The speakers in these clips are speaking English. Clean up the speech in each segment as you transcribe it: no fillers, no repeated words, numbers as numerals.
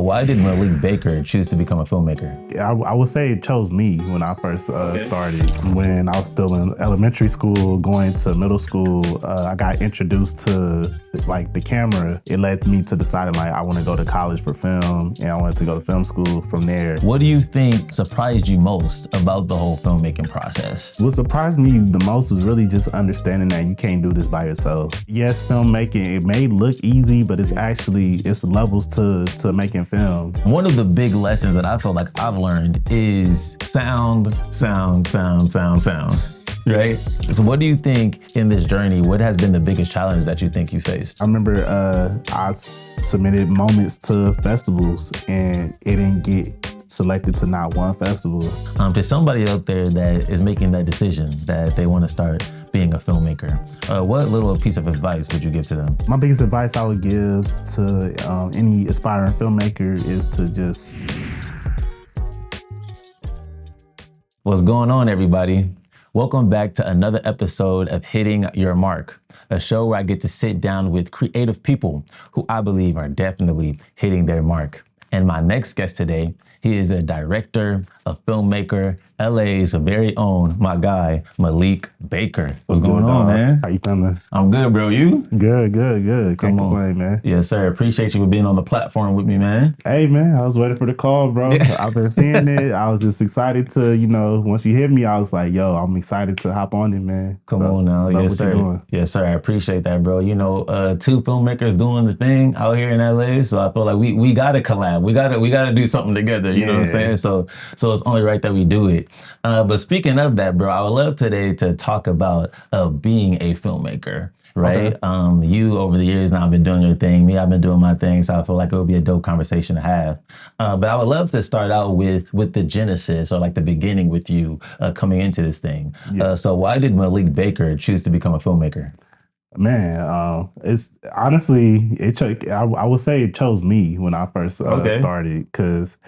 Why did Malik Baker choose to become a filmmaker? I would say it chose me when I first started. When I was still in elementary school, going to middle school, I got introduced to like the camera. It led me to deciding like I want to go to college for film, and I wanted to go to film school from there. What do you think surprised you most about the whole filmmaking process? What surprised me the most is really just understanding that you can't do this by yourself. Yes, filmmaking, it may look easy, but it's levels to making films. One of the big lessons that I feel like I've learned is sound, right? So what do you think in this journey, what has been the biggest challenge that you think you faced? I remember I submitted moments to festivals and it didn't get selected to not one festival. To somebody out there that is making that decision that they want to start being a filmmaker, what little piece of advice would you give to them? My biggest advice I would give to any aspiring filmmaker is to just... What's going on, everybody? Welcome back to another episode of Hitting Your Mark, a show where I get to sit down with creative people who I believe are definitely hitting their mark. And my next guest today, he is a director, a filmmaker, LA's very own, my guy, Malik Baker. What's going on, man? How you feeling? I'm good, bro. You? Good. Can't complain, man. Yes, sir. Appreciate you for being on the platform with me, man. Hey, man, I was waiting for the call, bro. I've been seeing it. I was just excited to, once you hit me, I was like, yo, I'm excited to hop on it, man. Come on now. Yes, sir. Yes, sir. I appreciate that, bro. Two filmmakers doing the thing out here in LA. So I feel like we got to collab. We got to do something together. You know what I'm saying? So it's only right that we do it. But speaking of that, bro, I would love today to talk about being a filmmaker, right? Okay. You over the years now have been doing your thing. Me, I've been doing my thing. So I feel like it would be a dope conversation to have. But I would love to start out with the genesis, or like the beginning with you coming into this thing. Yeah. So why did Malik Baker choose to become a filmmaker? Man, it's honestly, I would say it chose me when I first started, because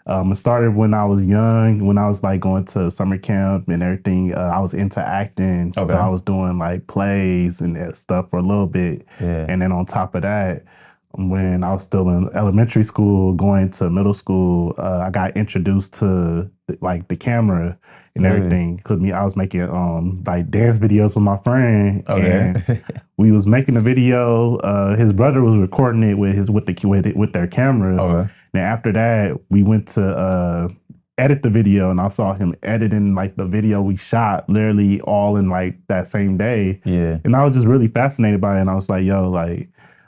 it started when I was young, when I was like going to summer camp and everything. I was into acting, so I was doing like plays and that stuff for a little bit. Yeah. And then on top of that, when I was still in elementary school, going to middle school, I got introduced to like the camera and everything. Cause I was making like dance videos with my friend, and we was making a video. His brother was recording it with their camera. Okay. Then after that, we went to edit the video, and I saw him editing like the video we shot literally all in like that same day. Yeah. And I was just really fascinated by it, and I was like, yo, like,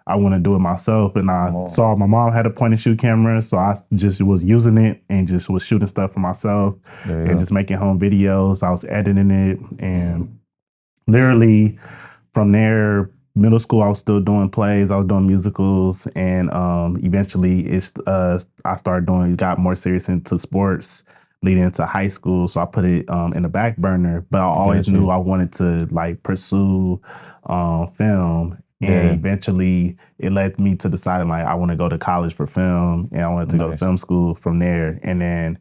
I want to do it myself. And I saw my mom had a point and shoot camera, so I just was using it and just was shooting stuff for myself and just making home videos. I was editing it, and literally from there, middle school, I was still doing plays. I was doing musicals, and eventually I got more serious into sports leading into high school. So I put it in the back burner, but I always knew I wanted to like pursue film. And eventually it led me to deciding like I want to go to college for film, and I wanted to go to film school from there. And then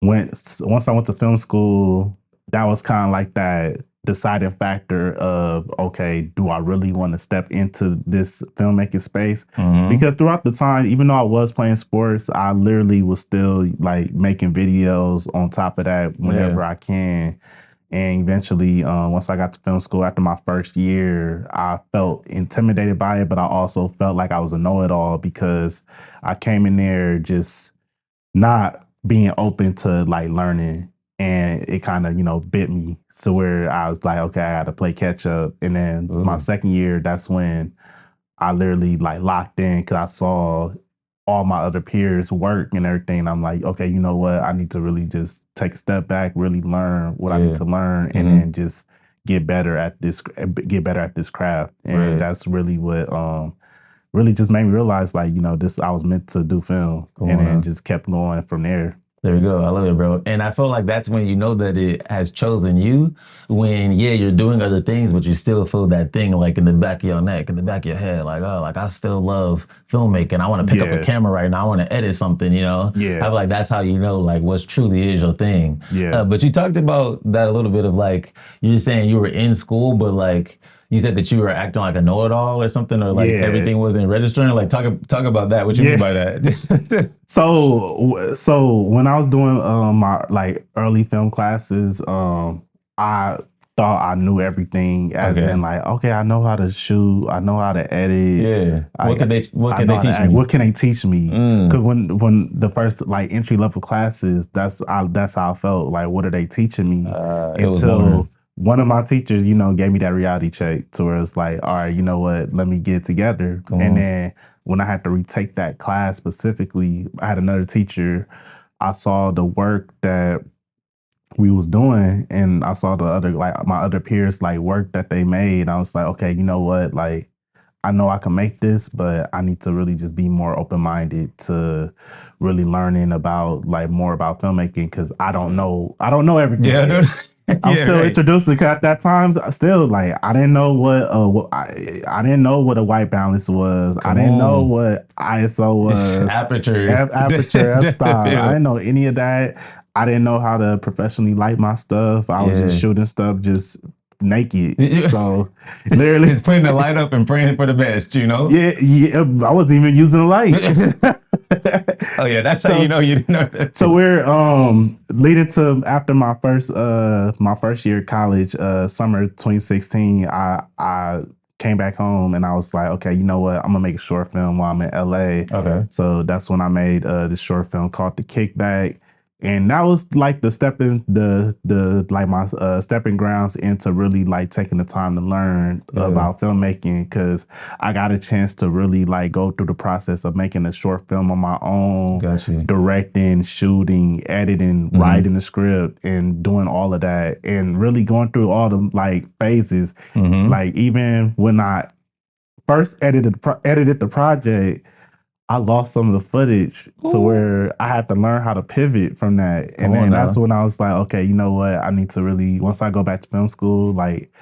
once I went to film school, that was kind of like that deciding factor of, okay, do I really want to step into this filmmaking space? Because throughout the time, even though I was playing sports, I literally was still like making videos on top of that whenever I can. And eventually, once I got to film school after my first year, I felt intimidated by it, but I also felt like I was a know-it-all, because I came in there just not being open to like learning. And it kind of, bit me to where I was like, okay, I got to play catch up. And then my second year, that's when I literally like locked in, because I saw all my other peers work and everything. And I'm like, okay, you know what? I need to really just take a step back, really learn what I need to learn, and then just get better at this craft. And that's really what really just made me realize, like, I was meant to do film. Then just kept going from there. There you go. I love it, bro. And I feel like that's when you know that it has chosen you, when, you're doing other things, but you still feel that thing like in the back of your neck, in the back of your head, like, oh, like I still love filmmaking. I want to pick up a camera right now. I want to edit something, Yeah. I feel like that's how you know like what's truly is your thing. Yeah. But you talked about that a little bit of like, you're saying you were in school, but like, you said that you were acting like a know-it-all or something, or like Yeah. everything wasn't registering. Like talk about that. What you mean by that? So when I was doing my like early film classes, I thought I knew everything, as in like, okay, I know how to shoot, I know how to edit. Yeah. What can they teach me? What can they teach me? Because when the first like entry level classes, that's how I felt. Like, what are they teaching me? Until one of my teachers, gave me that reality check to where it's like, all right, you know what? Let me get it together. Then when I had to retake that class specifically, I had another teacher. I saw the work that we was doing, and I saw the other, like my other peers, like work that they made. I was like, okay, you know what? Like, I know I can make this, but I need to really just be more open-minded to really learning about like more about filmmaking, because I don't know everything. Yeah. I'm still introducing, because at that time, still like I didn't know what I didn't know what a white balance was. I didn't know what ISO was, aperture, f-stop. I didn't know any of that. I didn't know how to professionally light my stuff. I was just shooting stuff just naked. So literally just putting the light up and praying for the best, Yeah, I wasn't even using the light. Oh yeah, that's how you know you didn't know that. So we're leading to after my first year of college, summer 2016, I came back home and I was like, okay, you know what? I'm gonna make a short film while I'm in LA. Okay. So that's when I made this short film called The Kickback. And that was like my stepping grounds into really like taking the time to learn about filmmaking, because I got a chance to really like go through the process of making a short film on my own, directing, shooting, editing, writing the script, and doing all of that, and really going through all the like phases. Like even when I first edited the project, I lost some of the footage to where I had to learn how to pivot from that. And then that's when I was like, okay, you know what? I need to really, once I go back to film school, like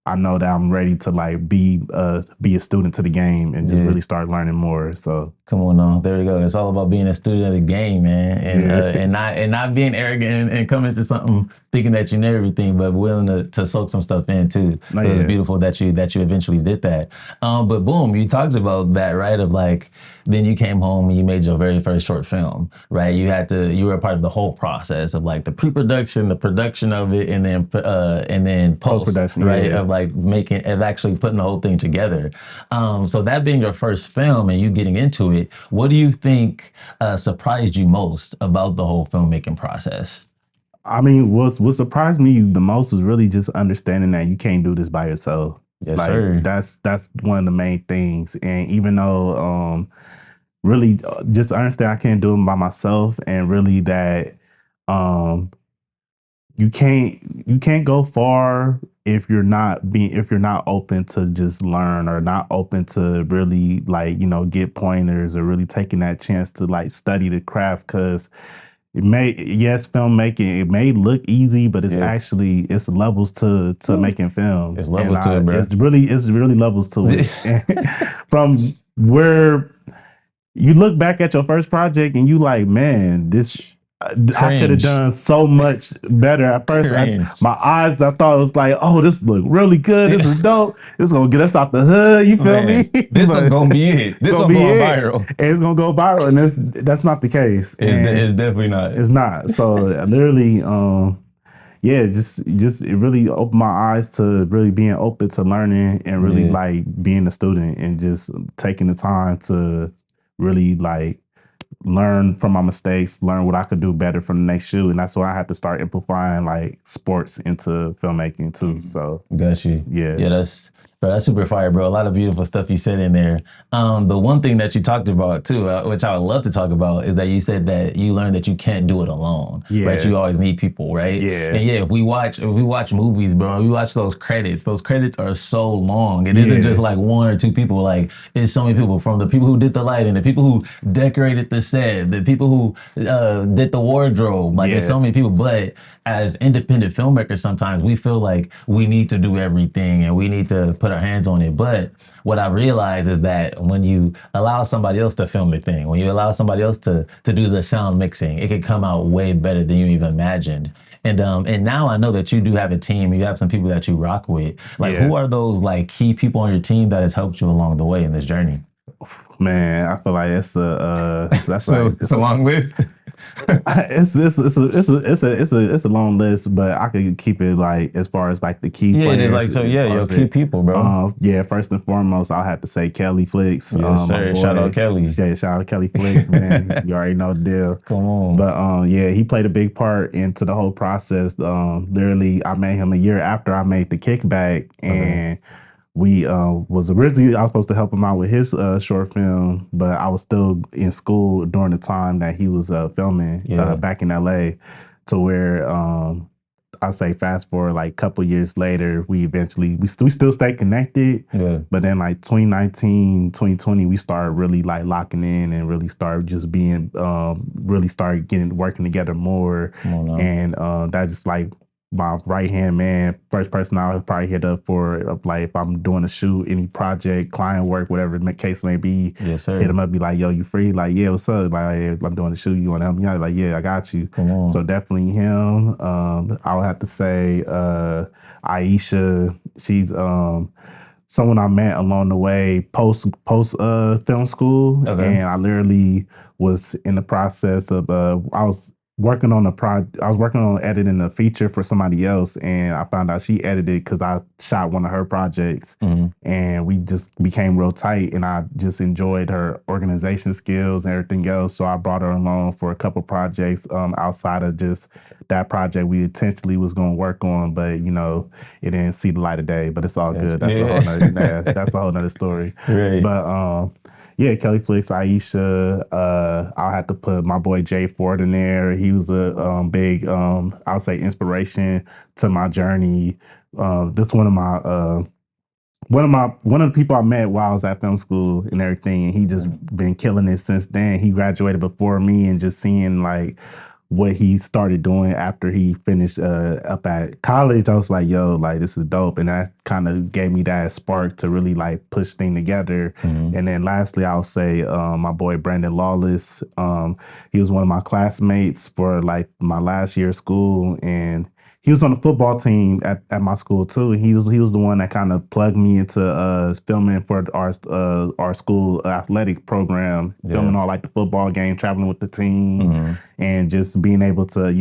I know that I'm ready to like be a student to the game and just really start learning more. So come on now, there you go. It's all about being a student of the game, man, and not being arrogant and coming to something thinking that you know everything, but willing to soak some stuff in too. So it's beautiful that you eventually did that. But boom, you talked about that, right? Of like, then you came home and you made your very first short film, right? You were a part of the whole process of like the pre-production, the production of it, and then post-production, right? Of like actually putting the whole thing together. So that being your first film and you getting into it, what do you think surprised you most about the whole filmmaking process? I mean, what surprised me the most is really just understanding that you can't do this by yourself. Yes, sir. That's one of the main things. And even though really just understand I can't do it by myself, and really that you can't go far if you're not open to just learn, or not open to really like, get pointers, or really taking that chance to like study the craft. Because filmmaking, it may look easy, but it's actually, it's levels to making films. It's levels to it, bro. It's really levels to it. From where you look back at your first project and you like, man, this I could have done so much better. At first, my eyes, I thought it was like, oh, this look really good. This is dope. This is gonna get us out the hood. You feel me? This is gonna be it. This is gonna go viral. And it's gonna go viral, and that's not the case. It's definitely not. It's not. So literally, just it really opened my eyes to really being open to learning, and really like being a student, and just taking the time to really like learn from my mistakes, learn what I could do better from the next shoot. And that's why I had to start amplifying like sports into filmmaking too. So got you. Yeah, that's super fire, bro. A lot of beautiful stuff you said in there. The one thing that you talked about too, which I would love to talk about, is that you said that you learned that you can't do it alone. Yeah. Right? You always need people, right? Yeah. And if we watch movies, bro, we watch those credits are so long. It isn't just like one or two people. Like, it's so many people, from the people who did the lighting, the people who decorated the set, the people who did the wardrobe. Like, there's so many people. But as independent filmmakers, sometimes we feel like we need to do everything and we need to put our hands on it. But what I realize is that when you allow somebody else to film the thing, when you allow somebody else to do the sound mixing, it can come out way better than you even imagined. And now I know that you do have a team. You have some people that you rock with. Like, who are those like key people on your team that has helped you along the way in this journey? Man, I feel like that's So like it's a long list. It's a long list, but I could keep it like as far as like the key Yeah, it is players. like so. Yeah, yo, key people, bro. Yeah, first and foremost, I'll have to say Kelly Flicks. Yes, My sir. boy, Shout out Kelly. yeah, shout out Kelly Flicks, man. You already know the deal. Come on. But yeah, he played a big part into the whole process. Literally, I met him a year after I made the Kickback, and we was originally I was supposed to help him out with his short film, but I was still in school during the time that he was filming back in LA, to where I say fast forward like a couple years later, we eventually we still stay connected. Yeah. But then like 2019, 2020, we started really like locking in and really started just being really started working together more. And that just like my right hand man, first person I'll probably hit up for like if I'm doing a shoot, any project, client work, whatever the case may be. Yes, sir. Hit him up, be like, yo, you free? Like, yeah, what's up? Like, hey, I'm doing a shoot, you want to help me out? Like, yeah, I got you. Come on. So definitely him. I'll have to say Aisha. She's someone I met along the way post film school, and I literally was in the process of I was working on editing a feature for somebody else, and I found out she edited because I shot one of her projects, and we just became real tight, and I just enjoyed her organization skills and everything else. So I brought her along for a couple projects outside of just that project we intentionally was going to work on, but you know, it didn't see the light of day. But it's all good. That's a whole nother story. Right. But yeah, Kelly Flicks, Aisha. I'll have to put my boy Jay Ford in there. He was a big, I'll say, inspiration to my journey. That's one of the people I met while I was at film school and everything. And he just been killing it since then. He graduated before me, and just seeing like what he started doing after he finished up at college, I was like, yo, like this is dope. And that kind of gave me that spark to really like push things together. And then lastly, I'll say my boy Brandon Lawless. He was one of my classmates for like my last year of school, and he was on the football team at my school too. He was the one that kind of plugged me into filming for our school athletic program, filming all like the football game, traveling with the team, and just being able to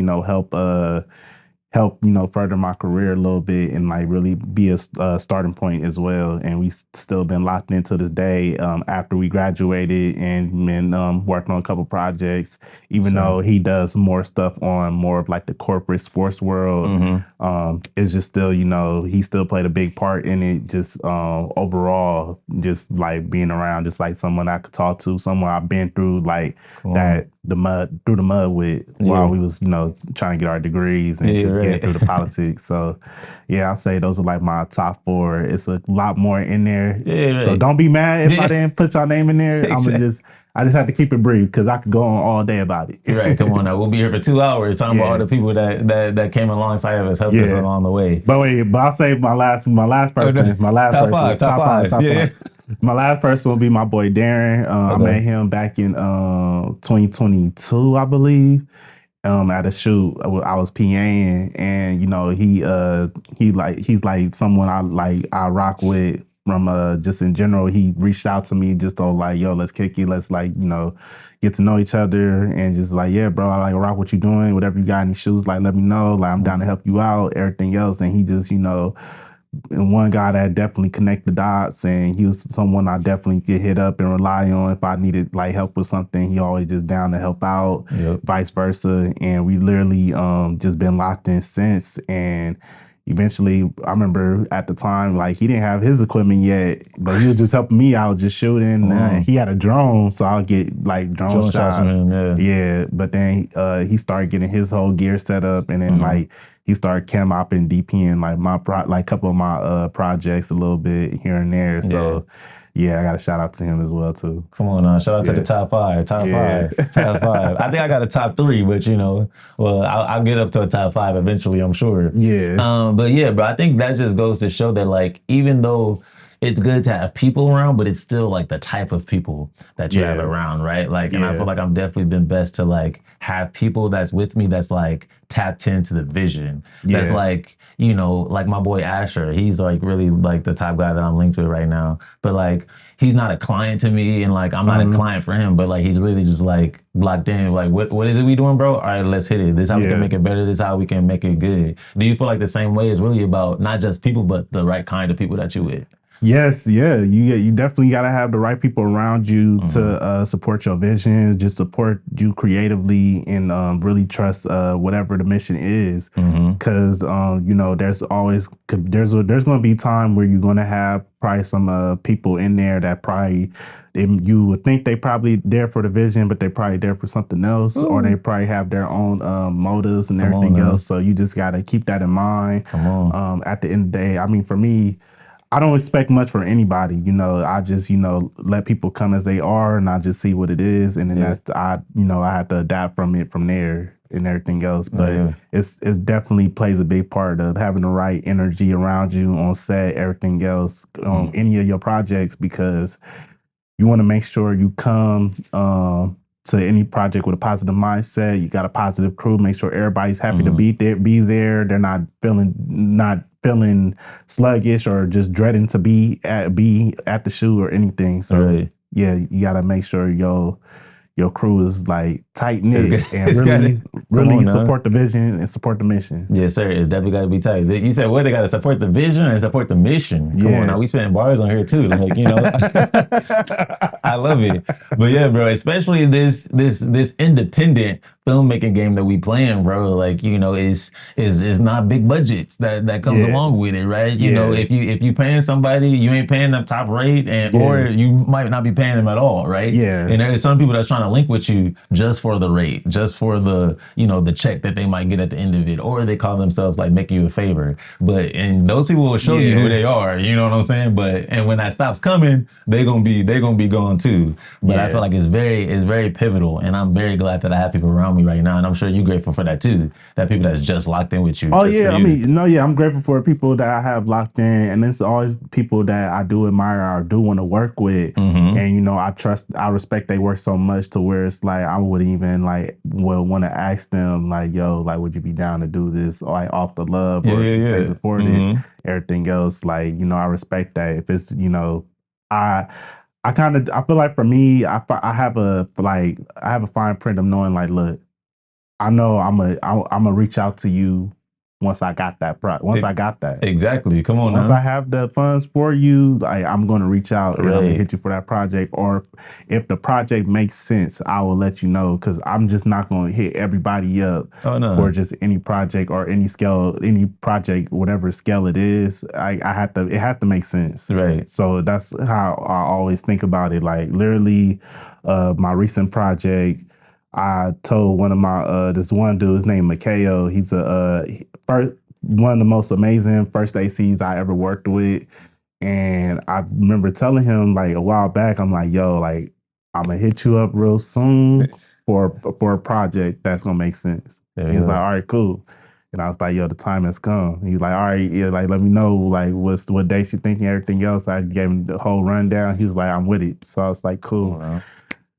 help further my career a little bit and like really be a starting point as well. And we still been locked into this day after we graduated, and been working on a couple projects, even though he does more stuff on more of like the corporate sports world. It's just still, he still played a big part in it. Just overall, just like being around, just like someone I could talk to, someone I've been through like through the mud with while we was, trying to get our degrees and get through the politics. So yeah, I'll say those are like my top four. It's a lot more in there. So don't be mad if I didn't put your name in there. I just have to keep it brief because I could go on all day about it. Right, come on now. We'll be here for 2 hours talking about all the people that came alongside of us, helped us along the way. But I'll say my last person. Top five. My last person will be my boy Darren. I met him back in 2022, I believe. At a shoot, I was PAing, and he's like someone I rock with from just in general. He reached out to me just on like, yo, let's kick it, let's like get to know each other, and just like, yeah, bro, I like rock what you doing, whatever you got any shoes, like let me know, like I'm down to help you out, everything else. And he just and one guy that definitely connect the dots, and he was someone I definitely could hit up and rely on if I needed like help with something. He always just down to help out, vice versa. And we literally just been locked in since. And eventually, I remember at the time, like he didn't have his equipment yet, but he was just helping me out, just shooting. He had a drone, so I'll get like drone shots. But then he started getting his whole gear set up, and then like he started cam op and DPing like a couple of my projects a little bit here and there. So yeah, I got to shout out to him as well too. Come on now, shout out to the top five. Top five. I think I got a top three, but I'll get up to a top five eventually, I'm sure. Yeah. But I think that just goes to show that like even though it's good to have people around, but it's still like the type of people that you have around, right? Like, and I feel like I'm definitely been best to like have people that's with me that's like tapped into the vision. That's like, you know, like my boy Asher, he's like really like the top guy that I'm linked with right now. But like, he's not a client to me, and like I'm not a client for him, but like he's really just like locked in. Like, what is it we doing, bro? All right, let's hit it. This is how we can make it better. This is how we can make it good. Do you feel like the same way is really about not just people, but the right kind of people that you with? Yes, yeah, you definitely got to have the right people around you to support your visions, just support you creatively, and really trust whatever the mission is. Because you know, there's going to be time where you're going to have probably some people in there that probably you would think they probably there for the vision, but they probably there for something else, or they probably have their own motives and everything else. So you just got to keep that in mind. At the end of the day, I mean, for me, I don't expect much from anybody, you know. I just, you know, let people come as they are, and I just see what it is, and then I have to adapt from it from there and everything else. But it's definitely plays a big part of having the right energy around you on set, everything else on any of your projects, because you want to make sure you come to any project with a positive mindset. You got a positive crew. Make sure everybody's happy to be there. They're not feeling sluggish or just dreading to be at the shoot or anything. So yeah, you got to make sure your crew is like tight knit and really support the vision and support the mission. Yes, sir. It's definitely got to be tight. You said what? They got to support the vision and support the mission. Come on now, we spending bars on here too. Like, you know, I love it. But yeah, bro, especially this independent filmmaking game that we playing, bro. Like, you know, is not big budgets that comes along with it, right? You know, if you paying somebody, you ain't paying them top rate, and or you might not be paying them at all, right? And there's some people that's trying to link with you just for the rate, just for the, you know, the check that they might get at the end of it, or they call themselves like making you a favor. And those people will show you who they are, you know what I'm saying? And when that stops coming, they're gonna be gone too. But I feel like it's very pivotal, and I'm very glad that I have people around me right now, and I'm sure you're grateful for that too. That people that's just locked in with you. Oh yeah, I mean, I'm grateful for people that I have locked in, and it's always people that I do admire or do want to work with, and you know, I respect they work so much to where it's like I would even like want to ask them like, yo, like, would you be down to do this, or like off the love, or if they support it, everything else, like, you know, I respect that. If it's, you know, I feel like for me, I have a fine print of knowing like, look, I know I'm a reach out to you once I got that I got that. Exactly. Come on once now. I have the funds for you, I'm going to reach out and I'm going to hit you for that project. Or if the project makes sense, I will let you know, because I'm just not going to hit everybody up for just any project or any scale, any project, whatever scale it is. It has to make sense. Right. So that's how I always think about it. Like literally, my recent project, I told one of my this one dude, his name Mikhail. He's one of the most amazing first ACs I ever worked with, and I remember telling him like a while back, I'm like, yo, like I'm gonna hit you up real soon for a project that's gonna make sense. He's like, all right, cool. And I was like, yo, the time has come. He's like, all right, yeah, like let me know like what dates you thinking, everything else. I gave him the whole rundown. He was like, I'm with it. So I was like, cool. Wow.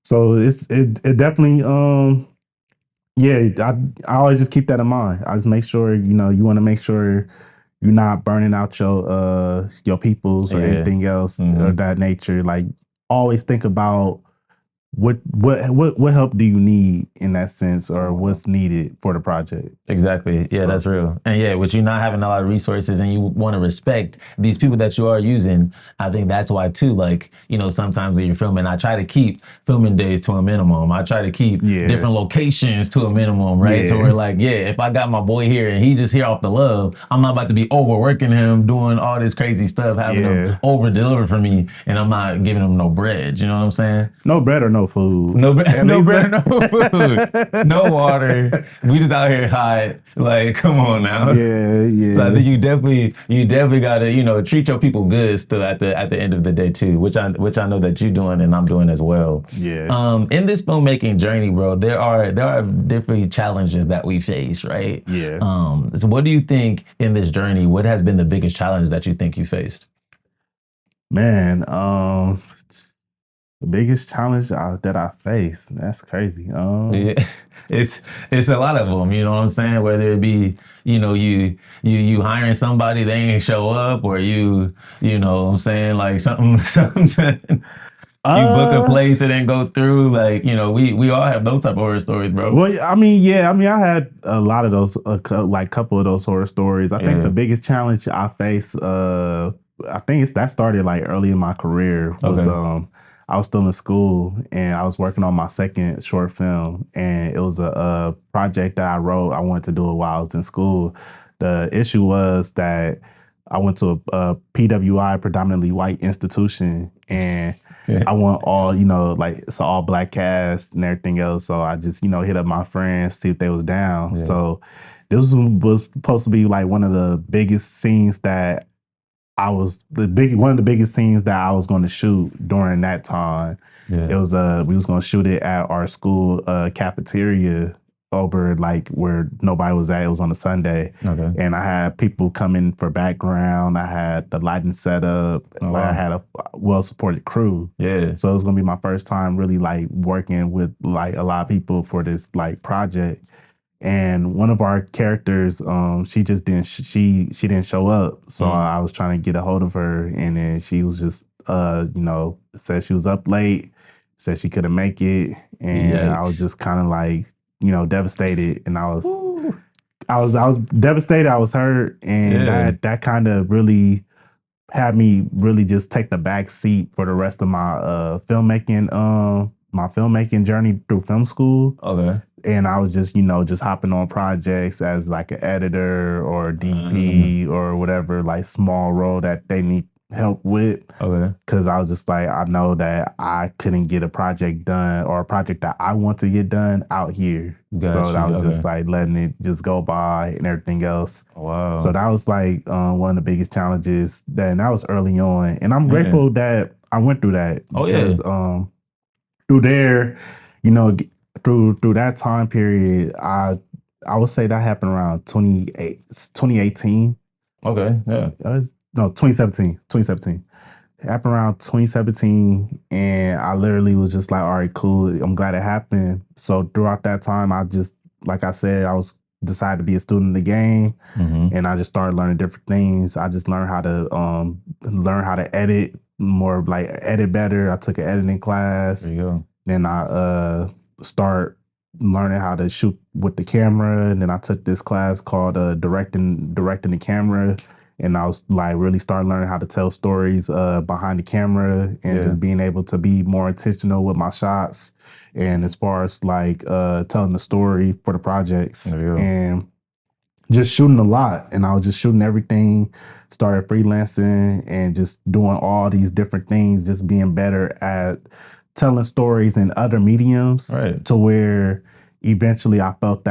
So it definitely I always just keep that in mind. I just make sure, you know, you want to make sure you're not burning out your peoples or anything else of that nature. Like always think about what help do you need in that sense, or what's needed for the project. Exactly. Yeah, that's real. And with you not having a lot of resources and you want to respect these people that you are using, I think that's why too, like, you know, sometimes when you're filming, I try to keep filming days to a minimum. I try to keep different locations to a minimum, right? To where like, if I got my boy here and he just here off the love, I'm not about to be overworking him, doing all this crazy stuff, having him over deliver for me, and I'm not giving him no bread. You know what I'm saying? No bread or no food. No bread or no food. No water. We just out here hot. Like, come on now. Yeah. So I think you definitely gotta, you know, treat your people good still at the end of the day too, which I know that you're doing and I'm doing as well. Yeah. In this filmmaking journey, bro, there are different challenges that we face, right? Yeah. So what do you think in this journey, what has been the biggest challenge that you think you faced? Man, the biggest challenge that I face. That's crazy. Yeah, it's a lot of them. You know what I'm saying? Whether it be you hiring somebody they ain't show up, or you know what I'm saying, like something you book a uh, place and then go through. Like we all have those type of horror stories, bro. well, I mean, yeah, I mean, I had a lot of those, like couple of those horror stories. I think the Yeah. biggest challenge I face, I think that started like early in my career was, Okay. I was still in school and I was working on my second short film, and it was a project that I wrote. I wanted to do it while I was in school. The issue was that I went to a PWI, predominantly white institution, and Yeah. I want all, like it's all black cast and everything else. So I just, hit up my friends, see if they was down. Yeah. So this was supposed to be like one of the biggest scenes that one of the biggest scenes that I was going to shoot during that time. Yeah. It was we was going to shoot it at our school cafeteria over like where nobody was at. It was on a Sunday. Okay. And I had people come in for background. I had the lighting set up. Oh, Like I wow. had a well-supported crew. Yeah. So it was gonna be my first time really like working with like a lot of people for this like project. And one of our characters, she just didn't she didn't show up. So I was trying to get a hold of her, and then she was just said she was up late, said she couldn't make it, and I was Yikes. just kind of like devastated, and Woo. I was devastated. I was hurt, and Yeah. that kind of really had me really just take the back seat for the rest of my filmmaking journey through film school. Okay. And I was just, just hopping on projects as like an editor or Uh, DP or whatever, like small role that they need help with. okay. Cause I was just like, I know that I couldn't get a project done or a project that I want to get done out here. So Got I you. was just Okay. like letting it just go by and everything else. So Wow. that was like one of the biggest challenges and that was early on. And I'm Yeah. grateful that I went through that Oh yeah. because through there, you know, through that time period, I would say that happened around 2018. Okay. Yeah. No, 2017. Happened around 2017, and I literally was just like, all right, cool. I'm glad it happened. So throughout that time, I just, like I said, I was decided to be a student in the game, Mm-hmm. and I just started learning different things. I just learn how to edit more, like edit better. I took an editing There class. you go. Then I start learning how to shoot with the camera. And then I took this class called directing the camera. And I was like really starting learning how to tell stories behind the camera and Yeah. just being able to be more intentional with my shots. And as far as like telling the story for the projects There you go. and just shooting a lot. And I was just shooting everything, started freelancing and just doing all these different things, just being better at telling stories in other mediums Right. to where eventually I felt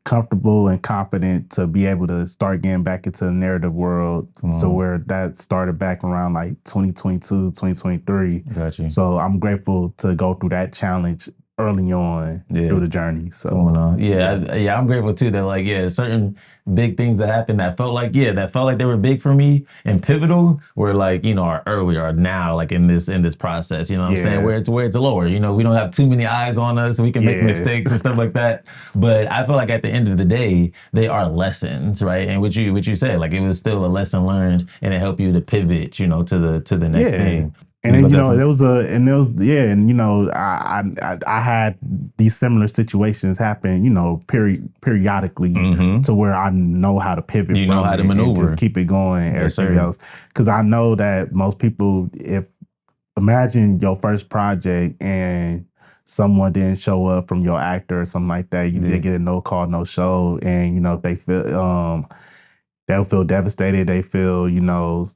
comfortable and confident to be able to start getting back into the narrative world. Come So on. where that started back around like 2022, 2023. Got you. So I'm grateful to go through that challenge early on Yeah. through the journey. So Going on. Yeah, I'm grateful too that like certain big things that happened that felt like they were big for me and pivotal were like, are earlier or now like in this process, you know what I'm saying? yeah, Where it's lower. We don't have too many eyes on us, we can make yeah. mistakes and stuff like that. But I feel like at the end of the day, they are lessons, right? And what you said, like it was still a lesson learned and it helped you to pivot, to the next Yeah. thing. And Was then about that some, there was yeah, and I had these similar situations happen, periodically mm-hmm. to where I know how to pivot You know from how to it and just maneuver. keep it going and Yes, everything sir. else. Because I know that most people, if imagine your first project and someone didn't show up from your actor or something like that, they Yeah. get a no call, no show, and if they feel they'll feel devastated. They feel,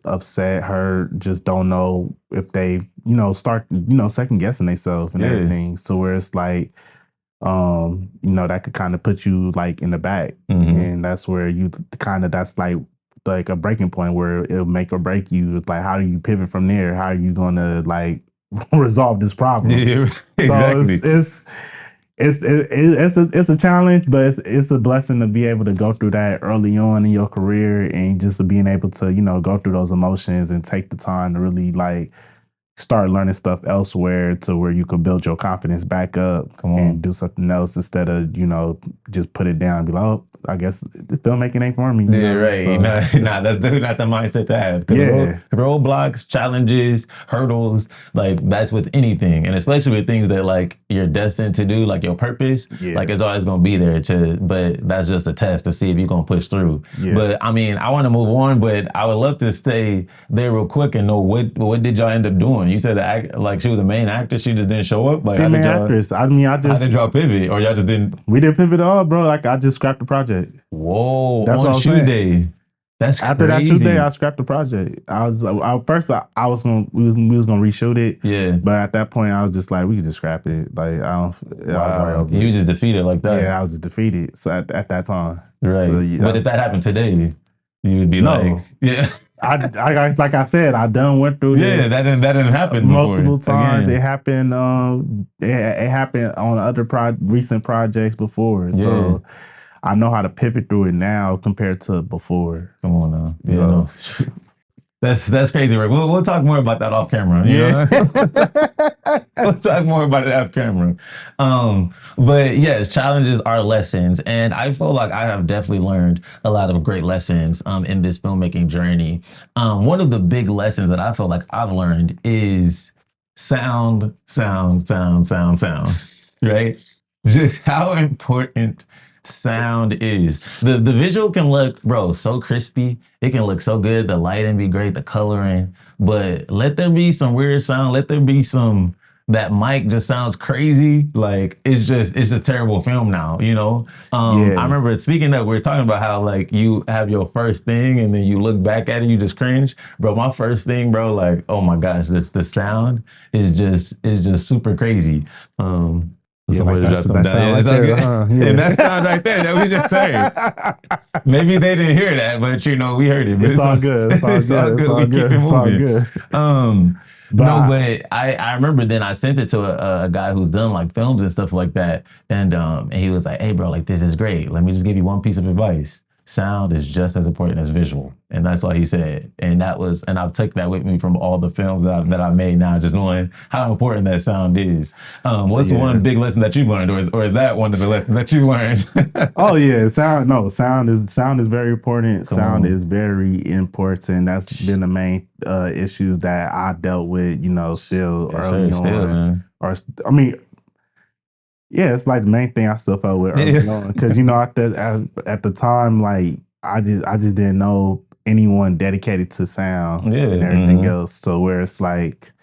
upset, hurt, just don't know if they, start, second guessing themselves and Yeah. everything. So where it's like, that could kind of put you like in the back. Mm-hmm. And that's where that's like a breaking point where it'll make or break you. It's like, how do you pivot from there? How are you going to like resolve this problem? Yeah, So exactly. it's a challenge, but it's a blessing to be able to go through that early on in your career and just being able to, go through those emotions and take the time to really like start learning stuff elsewhere to where you can build your confidence back up and do something else instead of, just put it down and be like, oh, I guess the filmmaking ain't for me. Right. So, that's definitely not the mindset to have. Roadblocks, challenges, hurdles, like that's with anything. And especially with things that like you're destined to do, like your purpose, like it's always going to be there but that's just a test to see if you're going to push through. But I mean, I want to move on, but I would love to stay there real quick and know what did y'all end up doing? You said like she was a main actress, she just didn't show up? Like, main actress. How did y'all pivot? Or y'all just didn't? We didn't pivot at all, bro. Like I just scrapped the project. Whoa! That's on shoot day. That's after crazy. that shoot day, I scrapped the project. We was gonna reshoot it. Yeah. But at that point, I was just like, we could just scrap it. Like I don't. Wow. You was just defeated like that. Yeah, I was just defeated. So at that time. Right. So, but if that happened today, you would be like, yeah. I like I said, I went through this. Yeah, that didn't happen multiple times. Again. It happened. It happened on other recent projects before. Yeah. So I know how to pivot through it now compared to before. Come on now. Yeah, so. That's crazy, Rick. We'll talk more about that off camera. We'll talk more about it off camera. But yes, challenges are lessons. And I feel like I have definitely learned a lot of great lessons in this filmmaking journey. One of the big lessons that I feel like I've learned is sound, right? Just how important sound is. The visual can look, bro, so crispy. It can look so good. The lighting be great, the coloring. But let there be some weird sound. Let there be that mic just sounds crazy. Like it's just terrible film now, I remember speaking of, we were talking about how like you have your first thing and then you look back at it, you just cringe. Bro, my first thing, bro, like, oh my gosh, the sound is just super crazy. Yeah, like that sound right there, and that sound right there that we just heard. Maybe they didn't hear that, but we heard it. It's all good. It's all good. It's all good. But I remember then I sent it to a guy who's done like films and stuff like that, and he was like, "Hey, bro, like this is great. Let me just give you one piece of advice. Sound is just as important as visual," and that's all he said. And I've taken that with me from all the films that I've made now, just knowing how important that sound is. What's one big lesson that you learned, or is that one of the lessons that you learned? Oh yeah, sound is very important. Sound is very important. That's been the main issues that I dealt with, still early on. Yeah, it's like the main thing I still felt with early on, because at the time, like I just didn't know anyone dedicated to sound and everything else. So where it's like,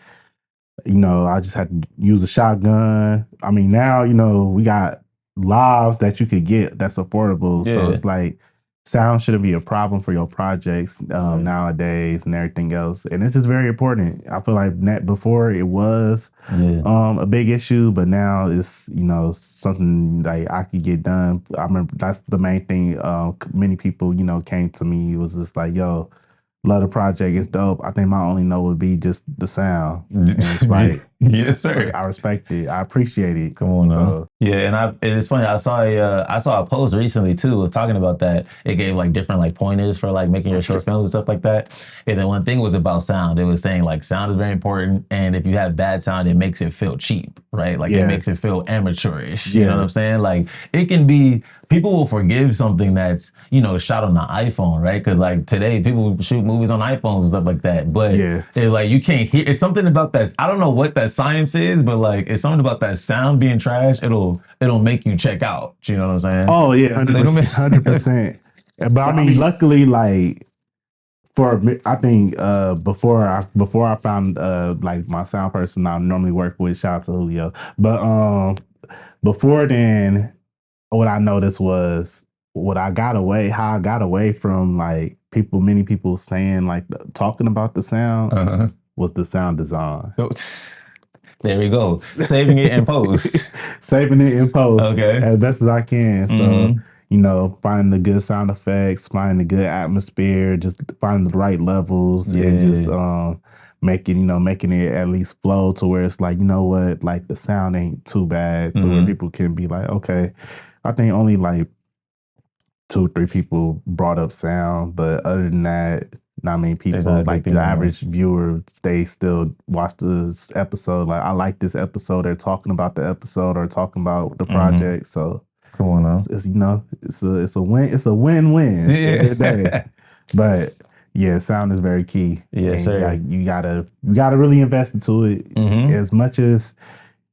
I just had to use a shotgun. I mean, now we got lavs that you could get that's affordable. Yeah. So it's like sound shouldn't be a problem for your projects nowadays and everything else. And it's just very important. I feel like before it was a big issue, but now it's, something like I could get done. I remember that's the main thing. Many people, came to me, was just like, yo, love the project, it's dope. I think my only no would be just the sound. And it's like, yes, sir. I respect it. I appreciate it. Come on, now. Yeah, and it's funny. I saw a post recently too, was talking about that. It gave like different like pointers for like making your short films and stuff like that. And then one thing was about sound. It was saying like sound is very important, and if you have bad sound, it makes it feel cheap, right? Like it makes it feel amateurish. You know what I'm saying? Like it can be. People will forgive something that's, shot on the iPhone, right? Because like today, people shoot movies on iPhones and stuff like that. But it's like you can't hear. It's something about that. I don't know what that science is, but like it's something about that sound being trash. It'll make you check out. You know what I'm saying? Oh yeah, 100%. But I mean, luckily, like for me, I think before I found like my sound person I normally work with, shout out to Julio. But before then, what I noticed was how I got away from like many people saying like talking about the sound was the sound design. There we go. Saving it in post. Okay. As best as I can. So, finding the good sound effects, finding the good atmosphere, just finding the right levels and just making it at least flow to where it's like, you know what, like the sound ain't too bad to where people can be like, okay. I think only like 2-3 people brought up sound, but other than that, not many people, like the average viewer, they still watch this episode. Like, I like this episode. They're talking about the episode or talking about the project. So come on now. It's it's a win. It's a win-win at the end of the day. But yeah, sound is very key. Yes, sir. You gotta really invest into it. As much as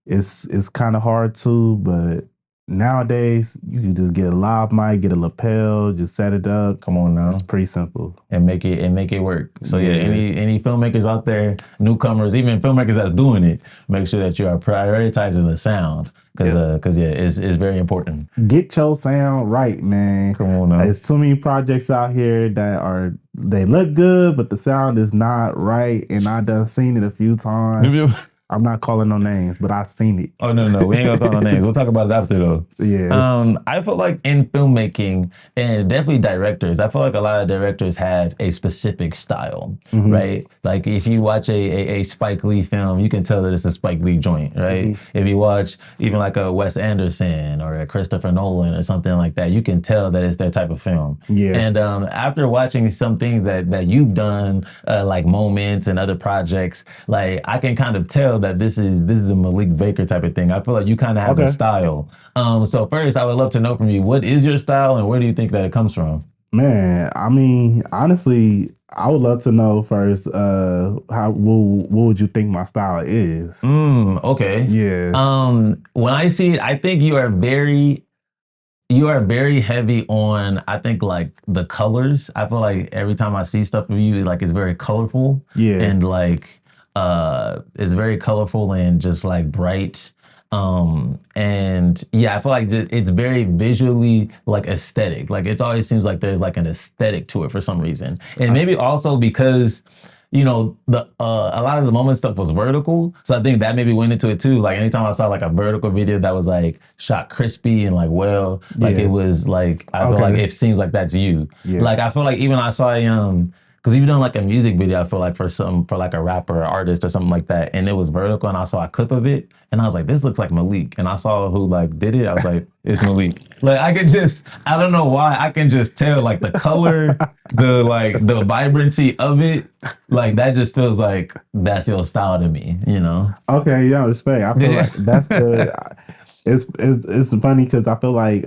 it's kind of hard to, but nowadays you can just get a live mic, get a lapel, just set it up. Come on now. It's pretty simple. And make it work. So yeah, any filmmakers out there, newcomers, even filmmakers that's doing it, make sure that you are prioritizing the sound. Because it's very important. Get your sound right, man. Come on now. There's too many projects out here that they look good, but the sound is not right. And I done seen it a few times. I'm not calling no names, but I've seen it. Oh, no. We ain't gonna call no names. We'll talk about it after, though. Yeah. I feel like in filmmaking, and definitely directors, I feel like a lot of directors have a specific style, right? Like if you watch a Spike Lee film, you can tell that it's a Spike Lee joint, right? If you watch even like a Wes Anderson or a Christopher Nolan or something like that, you can tell that it's their type of film. Yeah. And after watching some things that you've done, like Moments and other projects, like I can kind of tell that this is a Malik Baker type of thing. I feel like you kind of have a style. So first, I would love to know from you, what is your style and where do you think that it comes from? Man, I mean, honestly, I would love to know first, what would you think my style is? Okay. Yeah. When I see it, I think you are very heavy on, I think, like the colors. I feel like every time I see stuff of you, like it's very colorful. Yeah. And like it's very colorful and just like bright. And yeah, I feel like it's very visually like aesthetic. Like it always seems like there's like an aesthetic to it for some reason. And maybe also because the a lot of the moment stuff was vertical, so I think that maybe went into it too. Like anytime I saw like a vertical video that was like shot crispy and like it was like I feel like it seems like that's you. Yeah. Like I feel like even I saw because you've done like a music video, I feel like for like a rapper or artist or something like that, and it was vertical, and I saw a clip of it, and I was like, this looks like Malik, and I saw who like did it. I was like, it's Malik. Like I don't know why, I can just tell like the color, the vibrancy of it, like that just feels like that's your style to me, Okay, yeah, respect. I feel like that's the. It's funny because I feel like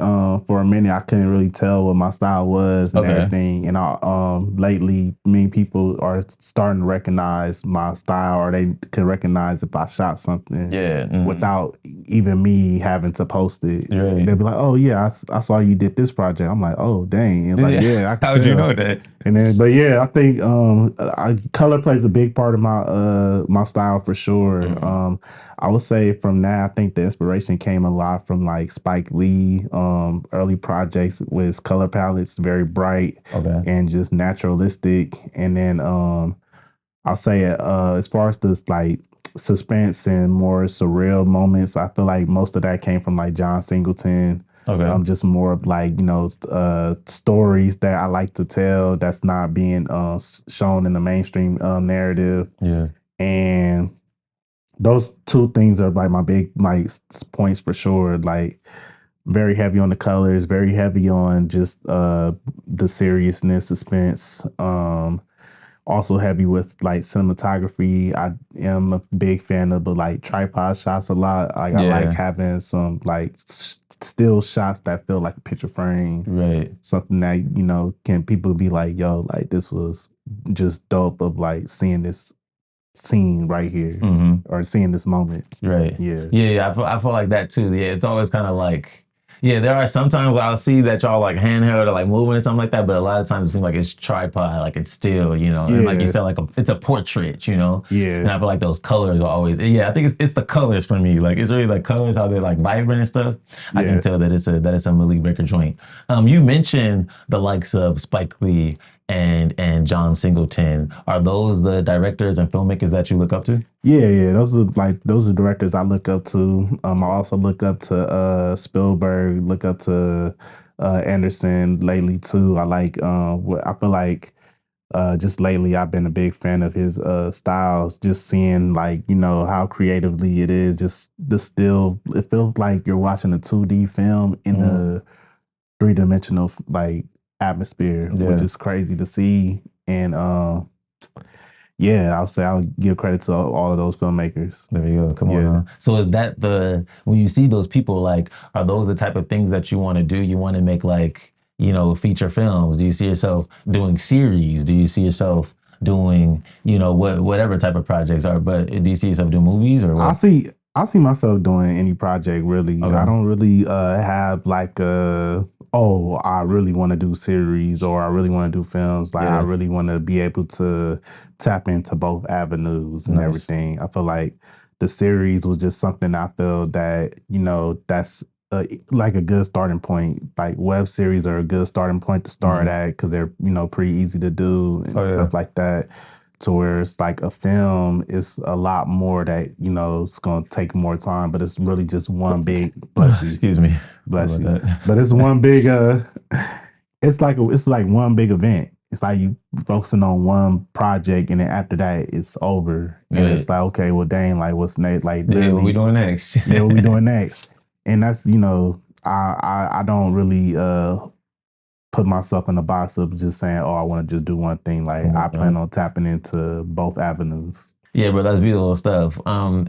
for a minute I couldn't really tell what my style was and everything, and lately many people are starting to recognize my style, or they can recognize if I shot something without even me having to post it. Right. They'll be like, "Oh yeah, I saw you did this project." I'm like, "Oh dang!" And like, I can How'd you know that? And then, but yeah, I think color plays a big part of my style for sure. I would say from that, I think the inspiration came a lot from like Spike Lee, early projects with his color palettes, very bright and just naturalistic. And then I'll say as far as this like suspense and more surreal moments, I feel like most of that came from like John Singleton. Just more of like, stories that I like to tell that's not being shown in the mainstream narrative. Yeah. And those two things are like my points for sure. Like very heavy on the colors, very heavy on just the seriousness, suspense. Also heavy with like cinematography. I am a big fan of the like tripod shots a lot. Like I like having some like still shots that feel like a picture frame. Right. Something that, can people be like, yo, like this was just dope of like seeing this scene right here or seeing this moment. Right. Yeah. I feel like that too. Yeah. It's always kind of like, there are sometimes I'll see that y'all like handheld or like moving or something like that, but a lot of times it seems like it's tripod, like it's still, and like you said, like it's a portrait, Yeah. And I feel like those colors are always, I think it's the colors for me. Like it's really like colors, how they're like vibrant and stuff. I can tell that it's a Malik Baker joint. You mentioned the likes of Spike Lee and John Singleton. Are those the directors and filmmakers that you look up to? Yeah. Those are directors I look up to. I also look up to Spielberg, look up to Anderson lately too. I like I feel like Just lately, I've been a big fan of his styles. Just seeing like how creatively it is. Just the still, it feels like you're watching a 2D film in the three-dimensional like atmosphere, which Yeah. is crazy to see. And yeah, I'll give credit to all of those filmmakers. There you go. Come on Yeah. now. So is that when you see those people, like, are those the type of things that you want to do? You want to make like, feature films? Do you see yourself doing series? Do you see yourself doing, whatever type of projects are, but do you see yourself doing movies or what? I see myself doing any project really. Okay. I don't really have like oh, I really want to do series or I really want to do films. Like I really want to be able to tap into both avenues and everything. I feel like the series was just something I feel that, that's like a good starting point. Like web series are a good starting point to start at because they're, pretty easy to do and stuff like that. To where it's like a film is a lot more that, it's going to take more time, but it's really just one big, bless you. Excuse me. Bless you. But it's one big, it's like one big event. It's like you focusing on one project and then after that it's over. And it's like, okay, well, dang, like what's next? Like literally, what we doing next? Yeah, what we doing next? And that's, I don't really, put myself in the box of just saying, oh, I want to just do one thing. Like I plan on tapping into both avenues. Yeah, bro, that's beautiful stuff.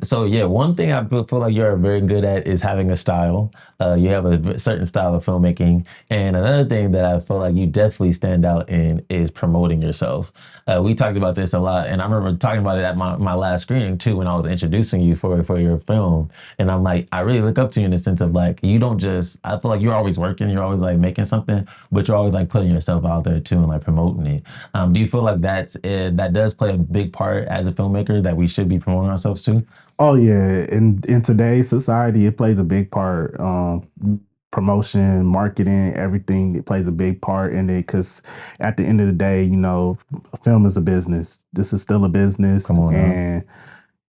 So yeah, one thing I feel like you're very good at is having a style. You have a certain style of filmmaking, and another thing that I feel like you definitely stand out in is promoting yourself. We talked about this a lot, and I remember talking about it at my last screening too when I was introducing you for your film. And I'm like, I really look up to you in the sense of like you don't just. I feel like you're always working, you're always like making something, but you're always like putting yourself out there too and like promoting it. Do you feel like that does play a big part as a filmmaker that we should be promoting ourselves to? Oh yeah, in today's society, it plays a big part. Promotion, marketing, everything, it plays a big part in it. Because at the end of the day, film is a business. This is still a business, Come on now. and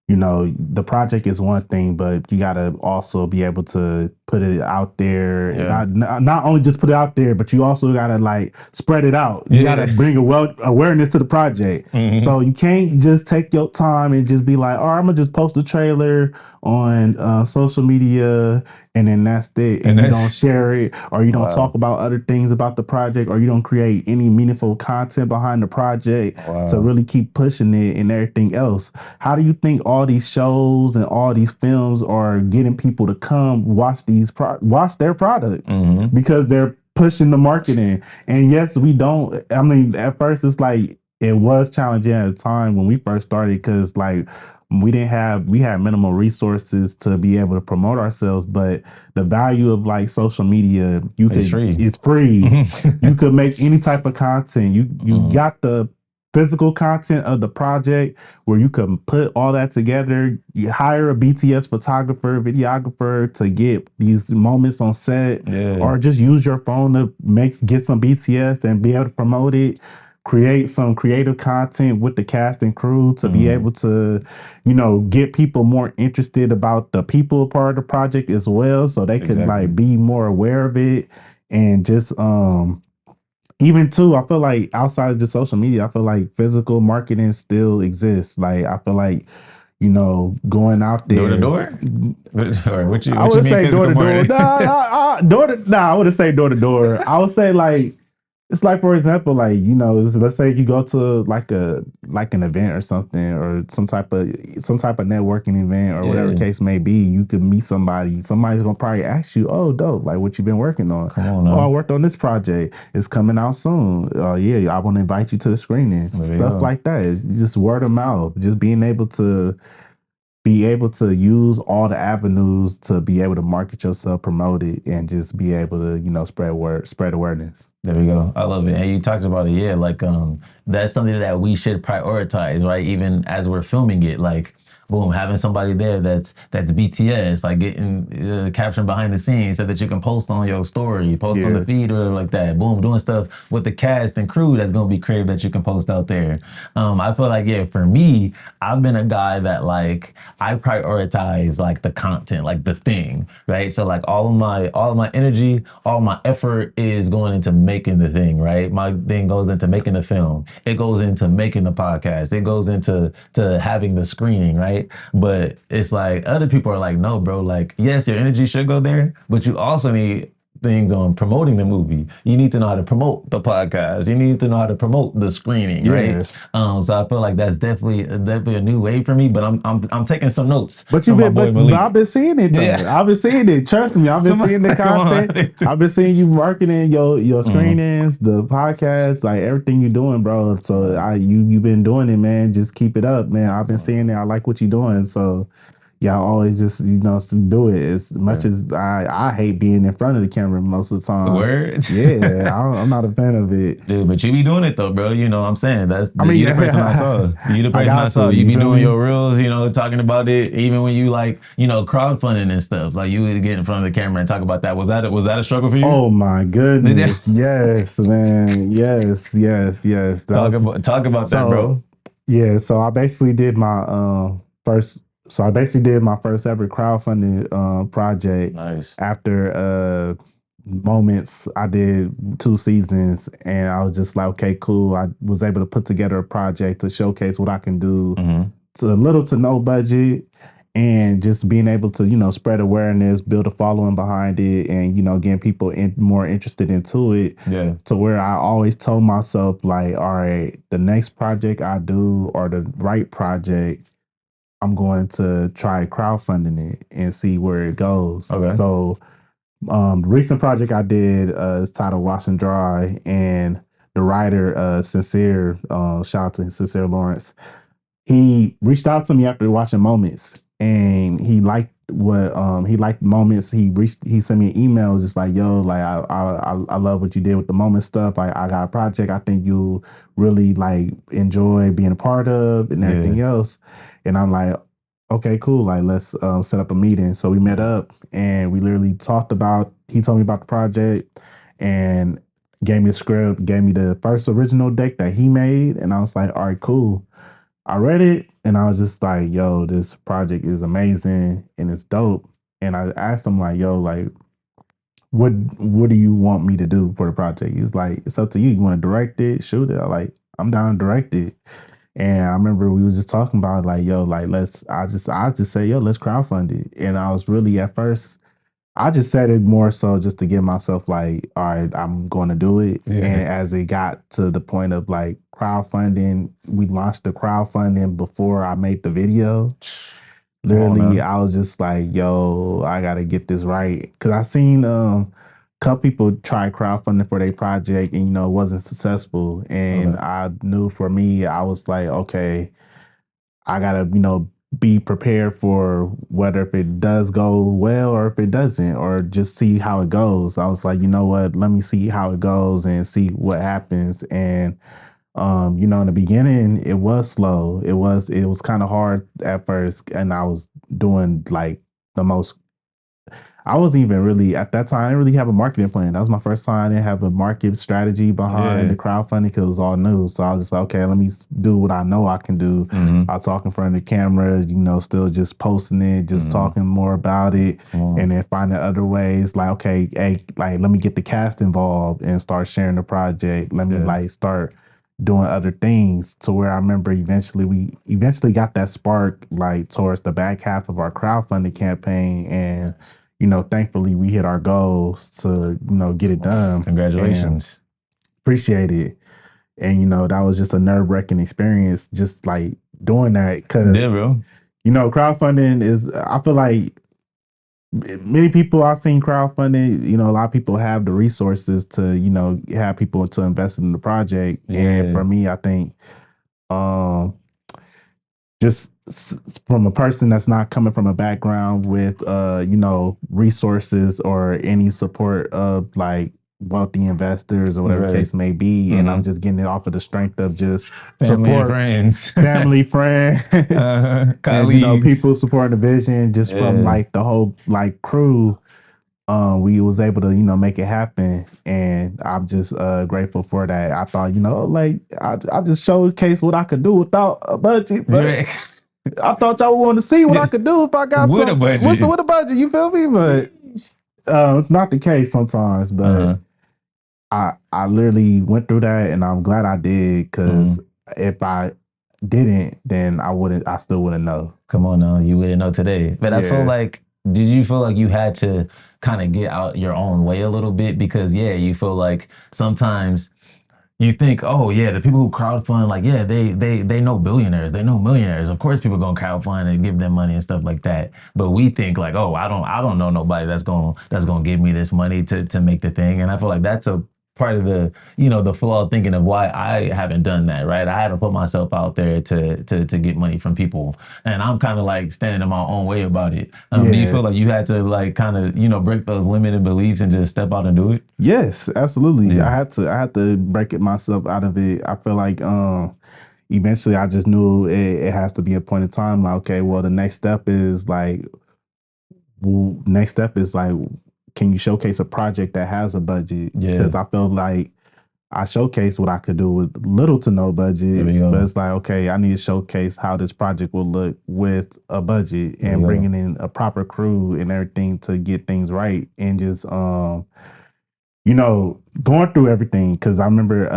the project is one thing, but you got to also be able to put it out there. Yeah. Not only just put it out there, but you also got to like spread it out. You got to bring awareness to the project. So you can't just take your time and just be like, oh, I'm going to just post a trailer on social media and then that's it. And you don't share it or you don't talk about other things about the project or you don't create any meaningful content behind the project to really keep pushing it and everything else. How do you think all these shows and all these films are getting people to come watch watch their product? Because they're pushing the marketing. And yes, we don't. I mean, at first it's like it was challenging at the time when we first started because like we had minimal resources to be able to promote ourselves, but the value of like social media, it's free. You could make any type of content. You got the physical content of the project where you can put all that together. You hire a BTS photographer, videographer to get these moments on set, or just use your phone to get some BTS and be able to promote it. Create some creative content with the cast and crew to be able to, get people more interested about the people part of the project as well, so they could like be more aware of it and just even too, I feel like outside of just social media, I feel like physical marketing still exists. Like I feel like, going out there door to door. Or what you I would say door to door. I wouldn't say door to door. I would say like it's like, for example, like, let's say you go to like an event or something or some type of networking event or whatever the case may be. You could meet somebody. Somebody's gonna probably ask you, "Oh, dope! Like, what you been working on?" Come on now. "Oh, I worked on this project. It's coming out soon. Yeah, I want to invite you to the screening." Stuff like that. It's just word of mouth. Just being able to use all the avenues to be able to market yourself, promote it, and just be able to, spread awareness. There we go. I love it. And you talked about it, like that's something that we should prioritize, right? Even as we're filming it, like boom, having somebody there that's BTS, like getting capturing behind the scenes so that you can post on your story, post on the feed or like that. Boom, doing stuff with the cast and crew that's gonna be creative that you can post out there. I feel like yeah, for me, I've been a guy that like I prioritize like the content, like the thing, right? So like all of my energy, all my effort is going into making the thing, right? My thing goes into making the film. It goes into making the podcast. It goes into having the screening, right? But it's like other people are like, no, bro, like yes, your energy should go there, but you also need things on promoting the movie. You need to know how to promote the podcast. You need to know how to promote the screening, right? So I feel like that's definitely a new way for me. But I'm taking some notes But from my boy but Malik. I've been seeing it though. Yeah. I've been seeing it. Trust me, I've been seeing the content. I've been seeing you marketing your screenings, the podcast, like everything you're doing, bro. So you've been doing it, man. Just keep it up, man. I've been seeing it. I like what you're doing. So y'all always just do it. As much as I hate being in front of the camera most of the time. Word. Yeah, I'm not a fan of it, dude. But you be doing it though, bro. You know what I'm saying? You the person I saw. You the person I saw. You be doing your reels, you know, talking about it. Even when you like, you know, crowdfunding and stuff. Like you would get in front of the camera and talk about that. Was that a struggle for you? Oh my goodness. Yes, man. Yes. Talk about that, bro. Yeah. So I basically did my first. So I basically did my first ever crowdfunding project. Nice. After Moments, I did 2 seasons, and I was just like, okay, cool. I was able to put together a project to showcase what I can do to little to no budget, and just being able to, you know, spread awareness, build a following behind it, and, you know, getting people more interested into it. Yeah. To where I always told myself, like, all right, the next project I do or the right project, I'm going to try crowdfunding it and see where it goes. Okay. So recent project I did is titled Wash and Dry, and the writer Sincere, shout out to Sincere Lawrence, he reached out to me after watching Moments, and he liked Moments. He sent me an email just like, yo, like I love what you did with the Moment stuff. I got a project I think you'll really like enjoy being a part of and everything else. And I'm like, okay, cool. Like, let's set up a meeting. So we met up and we literally talked about, he told me about the project and gave me a script, gave me the first original deck that he made. And I was like, all right, cool. I read it and I was just like, yo, this project is amazing and it's dope. And I asked him like, yo, like, what do you want me to do for the project? He's like, it's up to you. You want to direct it, shoot it? I'm down to direct it. And I remember we were just talking about like, yo, like I just say, yo, let's crowdfund it. And I was really at first, I just said it more so just to get myself like, all right, I'm going to do it. Yeah. And as it got to the point of like crowdfunding, we launched the crowdfunding before I made the video. Literally, I was just like, yo, I got to get this right. Cause I seen couple people try crowdfunding for their project and, you know, it wasn't successful. And I knew for me, I was like, okay, I gotta, you know, be prepared for whether if it does go well or if it doesn't, or just see how it goes. I was like, you know what, let me see how it goes and see what happens. And you know, in the beginning, it was slow. It was kind of hard at first, and I was doing like the most. I wasn't even really at that time. I didn't really have a marketing plan. That was my first time. I didn't have a market strategy behind the crowdfunding because it was all new. So I was just like, okay, let me do what I know I can do. I talk in front of the camera, you know, still just posting it, just talking more about it, and then finding other ways. Like, okay, hey, like let me get the cast involved and start sharing the project. Let me like start doing other things to where I remember we eventually got that spark like towards the back half of our crowdfunding campaign. And you know, thankfully we hit our goals to, you know, get it done. Congratulations. Appreciate it. And, you know, that was just a nerve-wracking experience, just like doing that. Cause, you know, crowdfunding is, I feel like many people I've seen crowdfunding, you know, a lot of people have the resources to, you know, have people to invest in the project. And for me, I think, just from a person that's not coming from a background with, you know, resources or any support of like wealthy investors or whatever the case may be, and I'm just getting it off of the strength of just family and support, friends, family, friends, and colleagues. people supporting the vision just from like the whole like crew. We was able to, make it happen, and I'm just grateful for that. I thought, like I just showcase what I could do without a budget, but I thought y'all wanted to see what I could do if I got with some a budget. with a budget. You feel me? But it's not the case sometimes. But I literally went through that, and I'm glad I did, because if I didn't, then I still wouldn't know. Come on now, you wouldn't know today. But I feel like, did you feel like you had to kind of get out your own way a little bit? Because you feel like sometimes you think, oh yeah, the people who crowdfund, like they know billionaires, they know millionaires. Of course, people gonna crowdfund and give them money and stuff like that. But we think like, oh, I don't know nobody that's gonna give me this money to make the thing. And I feel like that's a part of the the flawed thinking of why I haven't done that, right? I haven't put myself out there to get money from people, and I'm kind of like standing in my own way about it. Do you feel like you had to like kind of break those limited beliefs and just step out and do it? Yes, absolutely. I had to break it myself out of it. I feel like eventually I just knew it has to be a point in time. Like, okay, well, the next step is like, can you showcase a project that has a budget? Because I felt like I showcased what I could do with little to no budget, but it's like, okay, I need to showcase how this project will look with a budget and bringing in a proper crew and everything to get things right, and just going through everything. Because I remember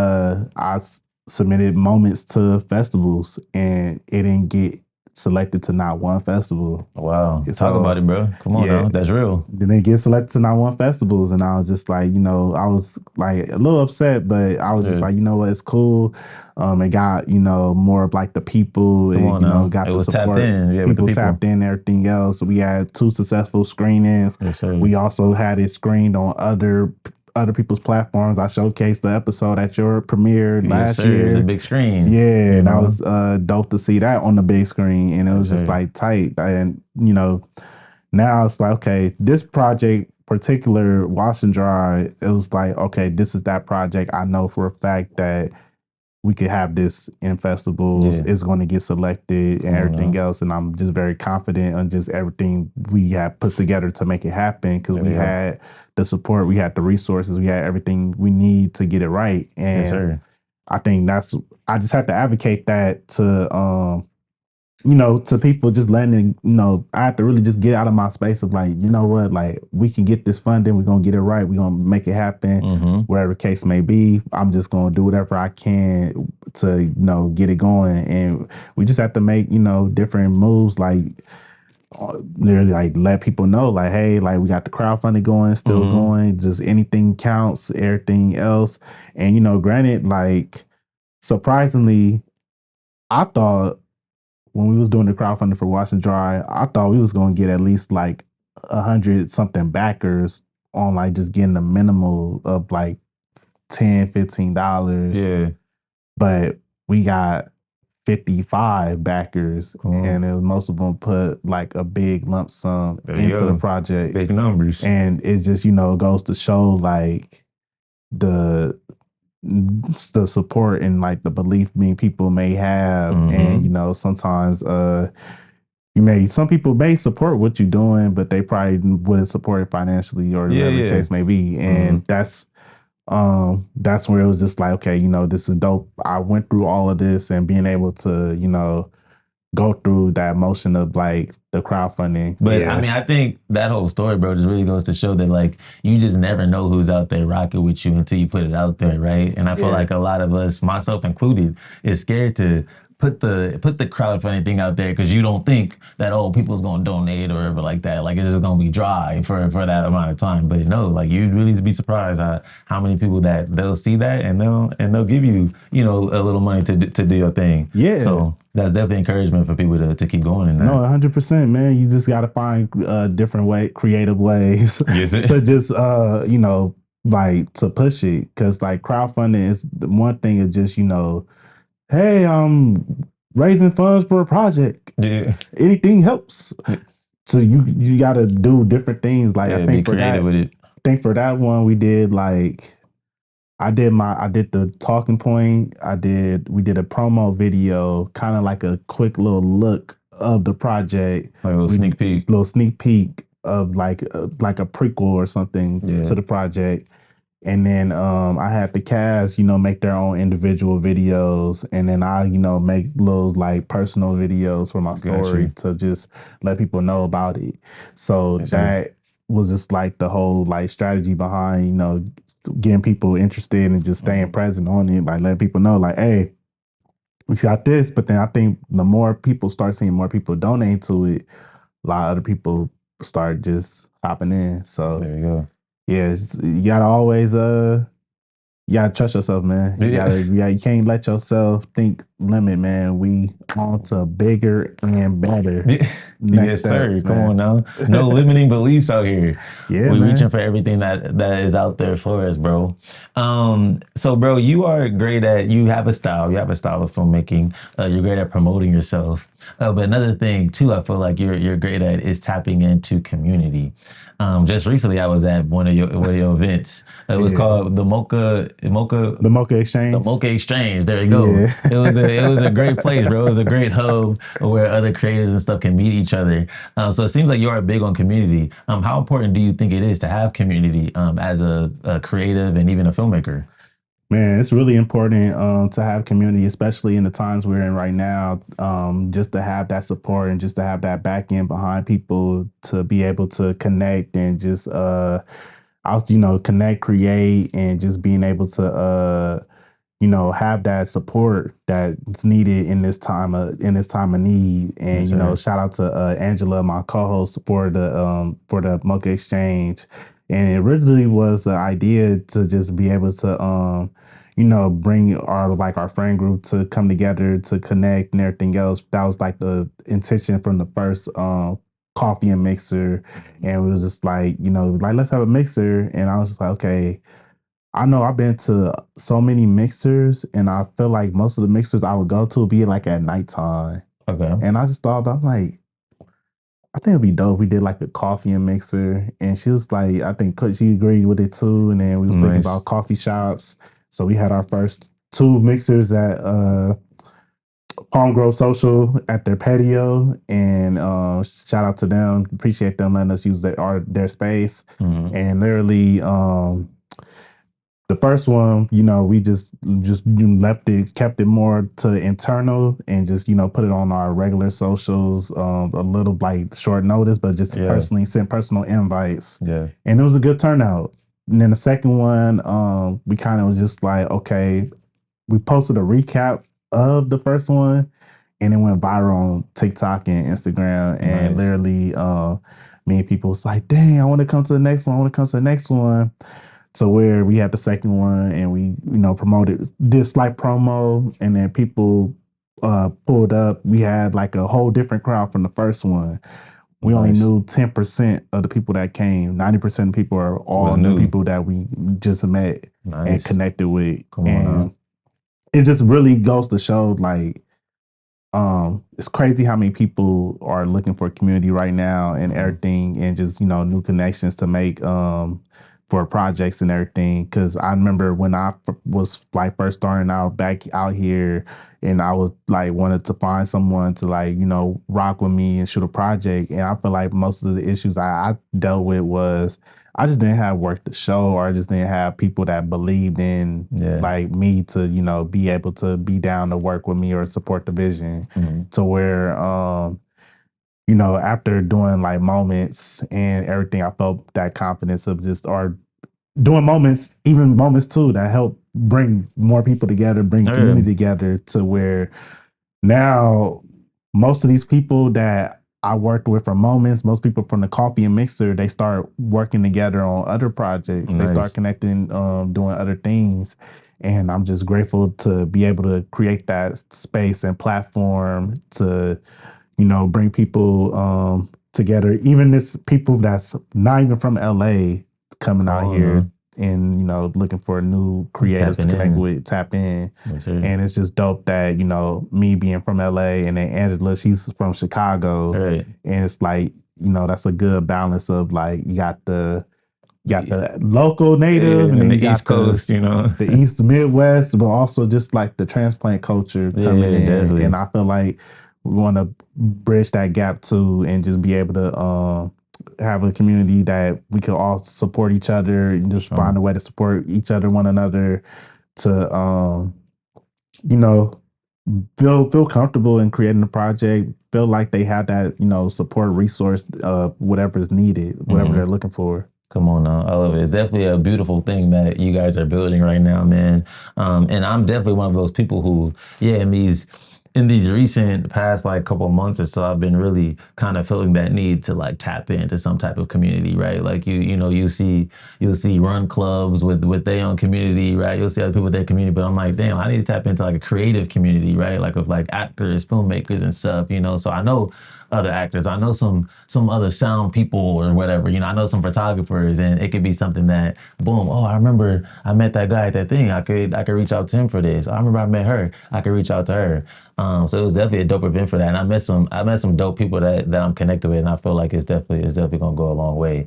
I submitted moments to festivals, and it didn't get selected to not one festival. Wow. Talk about it, bro. Come on now. That's real. Then they get selected to not one festivals, and I was just like, I was like a little upset, but I was just like, what, it's cool. It got, more of like the people, got the support. People tapped in, everything else. We had 2 successful screenings. We also had it screened on other people's platforms. I showcased the episode at your premiere last year. The big screen. Yeah, and that was dope to see that on the big screen. And it was just like tight. And, now it's like, okay, this project, particular Wash and Dry, it was like, okay, this is that project. I know for a fact that we could have this in festivals. It's going to get selected and everything else. And I'm just very confident on just everything we have put together to make it happen, because we had the support, we had the resources, we had everything we need to get it right. And I think I just have to advocate that to, to people, just letting, I have to really just get out of my space of like, you know what, like we can get this funding, we're going to get it right, we're going to make it happen, wherever the case may be. I'm just going to do whatever I can to, get it going. And we just have to make, different moves, like literally like let people know like, hey, like we got the crowdfunding going, still going, just anything counts, everything else. And, granted, like surprisingly, I thought, when we was doing the crowdfunding for Wash and Dry, I thought we was going to get at least like 100 something backers on like just getting the minimal of like $10, $15. Yeah. But we got 55 backers, and most of them put like a big lump sum into the project. Big numbers. And it just, goes to show like the support and like the belief people may have. And sometimes some people may support what you're doing, but they probably wouldn't support it financially or whatever the case may be. And that's where it was just like, okay, this is dope. I went through all of this, and being able to go through that motion of like the crowdfunding. But I mean, I think that whole story, bro, just really goes to show that like you just never know who's out there rocking with you until you put it out there, right? And I feel like a lot of us, myself included, is scared to put the crowdfunding thing out there, because you don't think that people's gonna donate or whatever like that. Like it's just gonna be dry for that amount of time. But no, like you'd really be surprised how many people that they'll see that and they'll give you a little money to do your thing. Yeah. So that's definitely encouragement for people to keep going in that. No, 100%, man. You just got to find different creative ways to just like to push it, because like crowdfunding is the one thing is just hey, I'm raising funds for a project. Yeah. Anything helps. So you got to do different things. Like I think for that, with it. think for that one we did like I did the talking point. We did a promo video, kind of like a quick little look of the project. Like a little sneak peek. Little sneak peek of like a prequel or something to the project. And then I had the cast, make their own individual videos, and then I, make little like personal videos for my story to just let people know about it. So that was just like the whole like strategy behind, getting people interested and just staying present on it, like letting people know, like, hey, we got this. But then I think the more people start seeing more people donate to it, a lot of other people start just hopping in. So there you go. Yeah, you gotta always you gotta trust yourself, man. You can't let yourself think limit, man. We on to bigger and better. Yes, sir. Come on now. No limiting beliefs out here. Yeah, we man. Reaching for everything that is out there for us, bro. So bro, you are great you have a style. You have a style of filmmaking. You're great at promoting yourself. But another thing too, I feel like you're great at is tapping into community. Just recently I was at one of your events. It was called the Mocha Exchange. The Mocha Exchange. There you go. It was a great place, bro. It was a great hub where other creators and stuff can meet each other. So it seems like you are big on community. How important do you think it is to have community as a creative and even a filmmaker? Man, it's really important to have community, especially in the times we're in right now. Just to have that support and just to have that back end behind people to be able to connect and just connect, create, and just being able to have that support that's needed in this time of need. And shout out to Angela, my co-host for the Mocha Exchange. And it originally was the idea to just be able to bring our friend group to come together to connect and everything else. That was like the intention from the first coffee and mixer. And it was just like, let's have a mixer. And I was just like, okay, I know I've been to so many mixers, and I feel like most of the mixers I would go to would be like at nighttime. Okay. And I just thought, I'm like, I think it'd be dope. We did like a coffee and mixer, and she was like, I think she agreed with it too. And then we was thinking about coffee shops. So we had our first 2 mixers at Palm Grove Social at their patio, and shout out to them. Appreciate them letting us use their space. Mm-hmm. And literally, the first one, we just kept it more to internal and just, put it on our regular socials, a little like short notice, but just personally sent personal invites. Yeah. And it was a good turnout. And then the second one, we kind of was just like, okay, we posted a recap of the first one, and it went viral on TikTok and Instagram. And literally, many people was like, dang, I want to come to the next one. I want to come to the next one. So where we had the second one, and we, promoted this like promo, and then people pulled up. We had like a whole different crowd from the first one. We only knew 10% of the people that came. 90% of people are all new people that we just met and connected with. And it just really goes to show, like, it's crazy how many people are looking for community right now and everything, and just, new connections to make for projects and everything. Because I remember when I was like first starting out back out here, and I was like wanted to find someone to like, rock with me and shoot a project. And I feel like most of the issues I dealt with was I just didn't have work to show, or I just didn't have people that believed in like me to, be able to be down to work with me or support the vision. To where, after doing like moments and everything, I felt that confidence of just, or doing moments, even moments too, that help bring more people together, bring community together, to where now most of these people that I worked with from moments, most people from the coffee and mixer, they start working together on other projects. They start connecting, doing other things. And I'm just grateful to be able to create that space and platform to, bring people together. Even this people that's not even from LA coming out here and, looking for new creators to connect with, tap in. And it's just dope that, me being from LA, and then Angela, she's from Chicago. And it's like, that's a good balance of like, you got the got the local native, and and then the you East got Coast, you know. the East Midwest, but also just like the transplant culture coming Yeah, in. definitely. And I feel like we want to bridge that gap too, and just be able to have a community that we can all support each other and just find a way to support each other, one another, to you know, feel comfortable in creating a project, feel like they have that, support resource, whatever is needed, whatever they're looking for. Come on now. I love it. It's definitely a beautiful thing that you guys are building right now, man. And I'm definitely one of those people who, yeah, in these recent past like couple of months or so, I've been really kind of feeling that need to like tap into some type of community, right? Like you'll see run clubs with their own community, right? You'll see other people with their community, but I'm like, damn, I need to tap into like a creative community, right? Like with like actors, filmmakers and stuff, So I know other actors. I know some other sound people or whatever. I know some photographers, and it could be something that boom. Oh, I remember I met that guy at that thing. I could reach out to him for this. I remember I met her. I could reach out to her. So it was definitely a dope event for that. And I met some dope people that I'm connected with, and I feel like it's definitely gonna go a long way.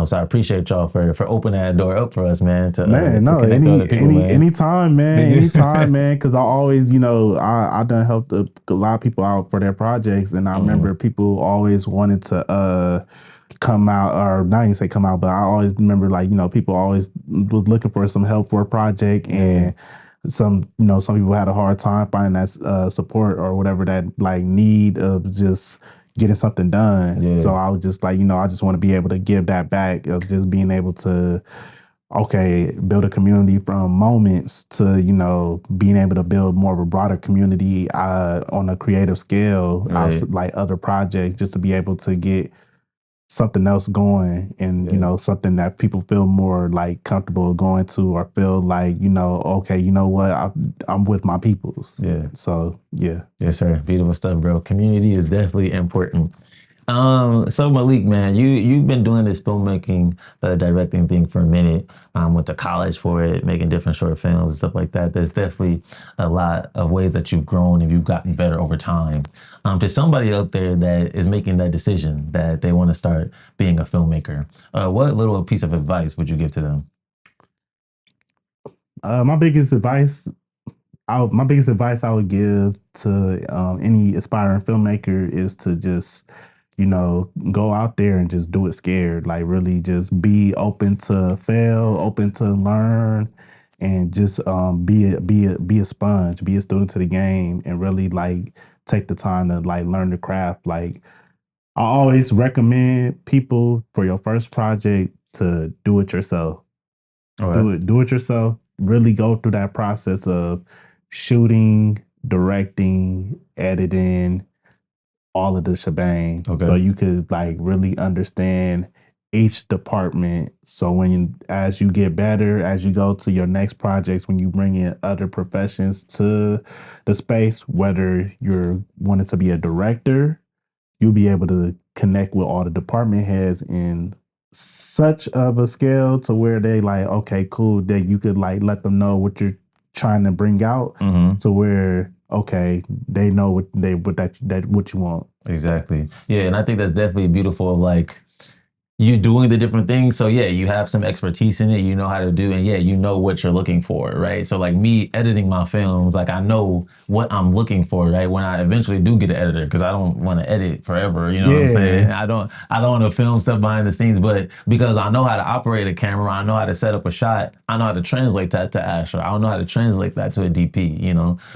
So I appreciate y'all for opening that door up for us, man, to Man, no, connect with other people, man. anytime, man. Because I always, I done helped a lot of people out for their projects, and I remember people always wanted to come out, or not even say come out, but I always remember like people always was looking for some help for a project, and some people had a hard time finding that support or whatever, that like need of just getting something done. Yeah. So I was just like, I just want to be able to give that back, of just being able to, okay, build a community from moments to, being able to build more of a broader community on a creative scale, Right. like other projects, just to be able to get something else going, and something that people feel more like comfortable going to, or feel like, okay, what, I'm with my peoples. Yeah. So yeah. Yes, sir. Beautiful stuff, bro. Community is definitely important. So Malik, man, you've been doing this filmmaking, directing thing for a minute. Went to college for it, making different short films and stuff like that. There's definitely a lot of ways that you've grown and you've gotten better over time. To somebody out there that is making that decision that they want to start being a filmmaker, what little piece of advice would you give to them? My biggest advice, I would give to any aspiring filmmaker is to just, go out there and just do it scared. Like really just be open to fail, open to learn, and just be a sponge, be a student to the game, and really like take the time to like learn the craft. Like I always recommend people, for your first project, to do it yourself. All right. Do it yourself. Really go through that process of shooting, directing, editing, all of the shebang. Okay. So you could like really understand each department. So as you get better, as you go to your next projects, when you bring in other professions to the space, whether you're wanting to be a director, you'll be able to connect with all the department heads in such of a scale to where they like, okay, cool, that you could like let them know what you're trying to bring out, to where, okay, they know what you want. Exactly. Yeah, and I think that's definitely beautiful. Like you doing the different things. So yeah, you have some expertise in it. You know how to do, and yeah, you know what you're looking for, right? So like me editing my films, like I know what I'm looking for, right? When I eventually do get an editor, because I don't want to edit forever. You know what I'm saying? I don't want to film stuff behind the scenes, but because I know how to operate a camera, I know how to set up a shot, I know how to translate that to Asher. I don't know how to translate that to a DP.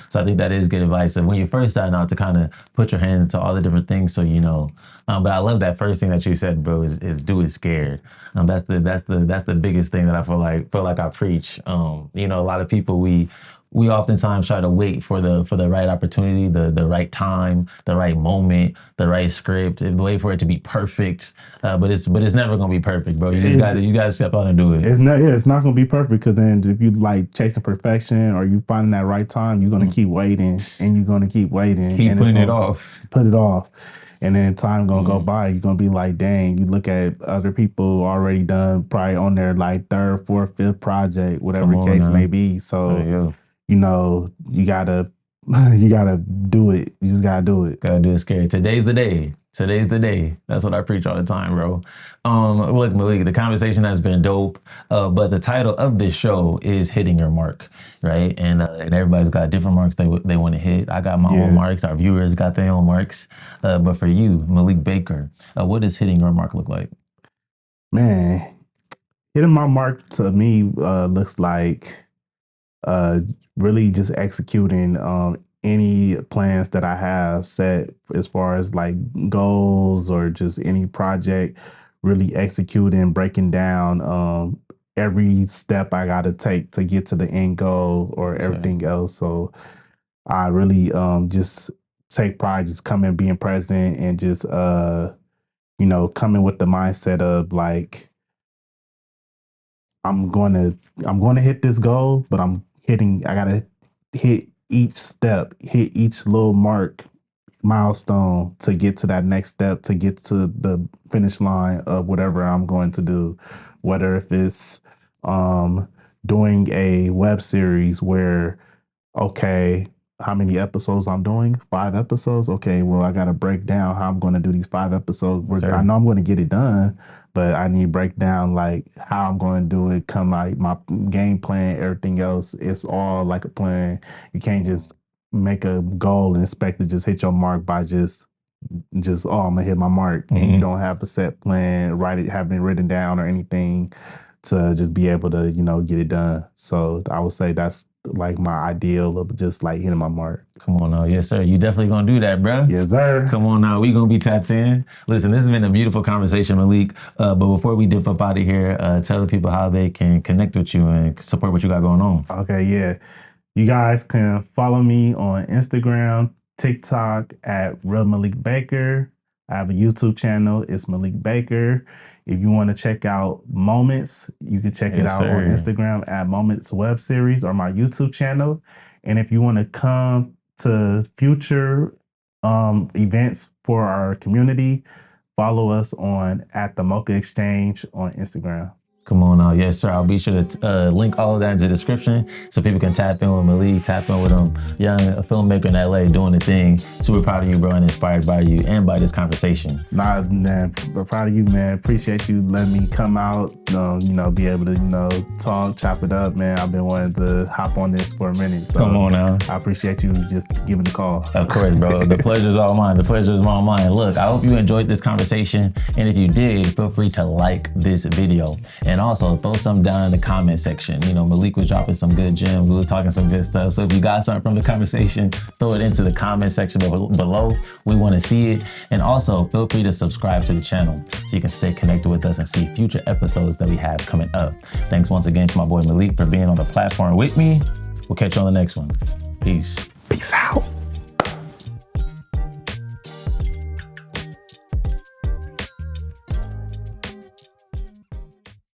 So I think that is good advice. And when you're first starting out, to kind of put your hand into all the different things, so you know. But I love that first thing that you said, bro, is do it scared. That's the biggest thing that I feel like I preach. A lot of people, we oftentimes try to wait for the right opportunity, the right time, the right moment, the right script, and wait for it to be perfect. But it's never gonna be perfect, bro. You gotta step out and do it. It's not gonna be perfect, because then if you like chasing perfection, or you finding that right time, you're gonna keep waiting, and you're gonna keep waiting, Keep and putting it off. Put it off. And then time gonna go by. You're gonna be like, dang, you look at other people already done, probably on their like third, fourth, fifth project, whatever the case may be. So, you gotta you gotta do it. You just gotta do it. Gotta do it scared. Today's the day. Today's the day. That's what I preach all the time, bro. Look, Malik, the conversation has been dope, but the title of this show is Hitting Your Mark, right? And everybody's got different marks they want to hit. I got my own marks. Our viewers got their own marks. But for you, Malik Baker, what does hitting your mark look like? Man, hitting my mark to me looks like really just executing any plans that I have set as far as like goals or just any project, really executing, breaking down every step I got to take to get to the end goal or everything else. So I really just take pride, just coming, being present, and just coming with the mindset of like I'm going to hit this goal, but I gotta hit each step, hit each little milestone to get to that next step, to get to the finish line of whatever I'm going to do. Whether if it's doing a web series where, okay, how many episodes I'm doing? 5 episodes? Okay, well, I got to break down how I'm going to do these 5 episodes. I know I'm going to get it done, but I need to break down like how I'm going to do it, come like my game plan, everything else. It's all like a plan. You can't just make a goal and expect to just hit your mark by just I'm gonna hit my mark. Mm-hmm. And you don't have a set plan, have it written down or anything to just be able to, get it done. So I would say that's like my ideal of just like hitting my mark. Come on now. Yes, sir. You definitely gonna do that, bro. Yes, sir. Come on now. We gonna be tapped in. Listen, this has been a beautiful conversation, Malik. But before we dip up out of here, tell the people how they can connect with you and support what you got going on. Okay, yeah. You guys can follow me on Instagram, TikTok at Real Malik Baker. I have a YouTube channel. It's Malik Baker. If you want to check out Moments, you can check it out on Instagram at Moments Web Series or my YouTube channel. And if you want to come to future events for our community, follow us on at the Mocha Exchange on Instagram. Come on now. Yes, sir. I'll be sure to link all of that in the description so people can tap in with Malik, tap in with him, young filmmaker in LA doing the thing. Super proud of you, bro, and inspired by you and by this conversation. Nah, man, proud of you, man. Appreciate you letting me come out, be able to, talk, chop it up, man. I've been wanting to hop on this for a minute. So come on now. I appreciate you just giving the call. Of course, bro. The pleasure's all mine. The pleasure is all mine. Look, I hope you enjoyed this conversation. And if you did, feel free to like this video. And also throw something down in the comment section. Malik was dropping some good gems. We were talking some good stuff. So if you got something from the conversation, throw it into the comment section below. We want to see it. And also feel free to subscribe to the channel so you can stay connected with us and see future episodes that we have coming up. Thanks once again to my boy Malik for being on the platform with me. We'll catch you on the next one. Peace. Peace out.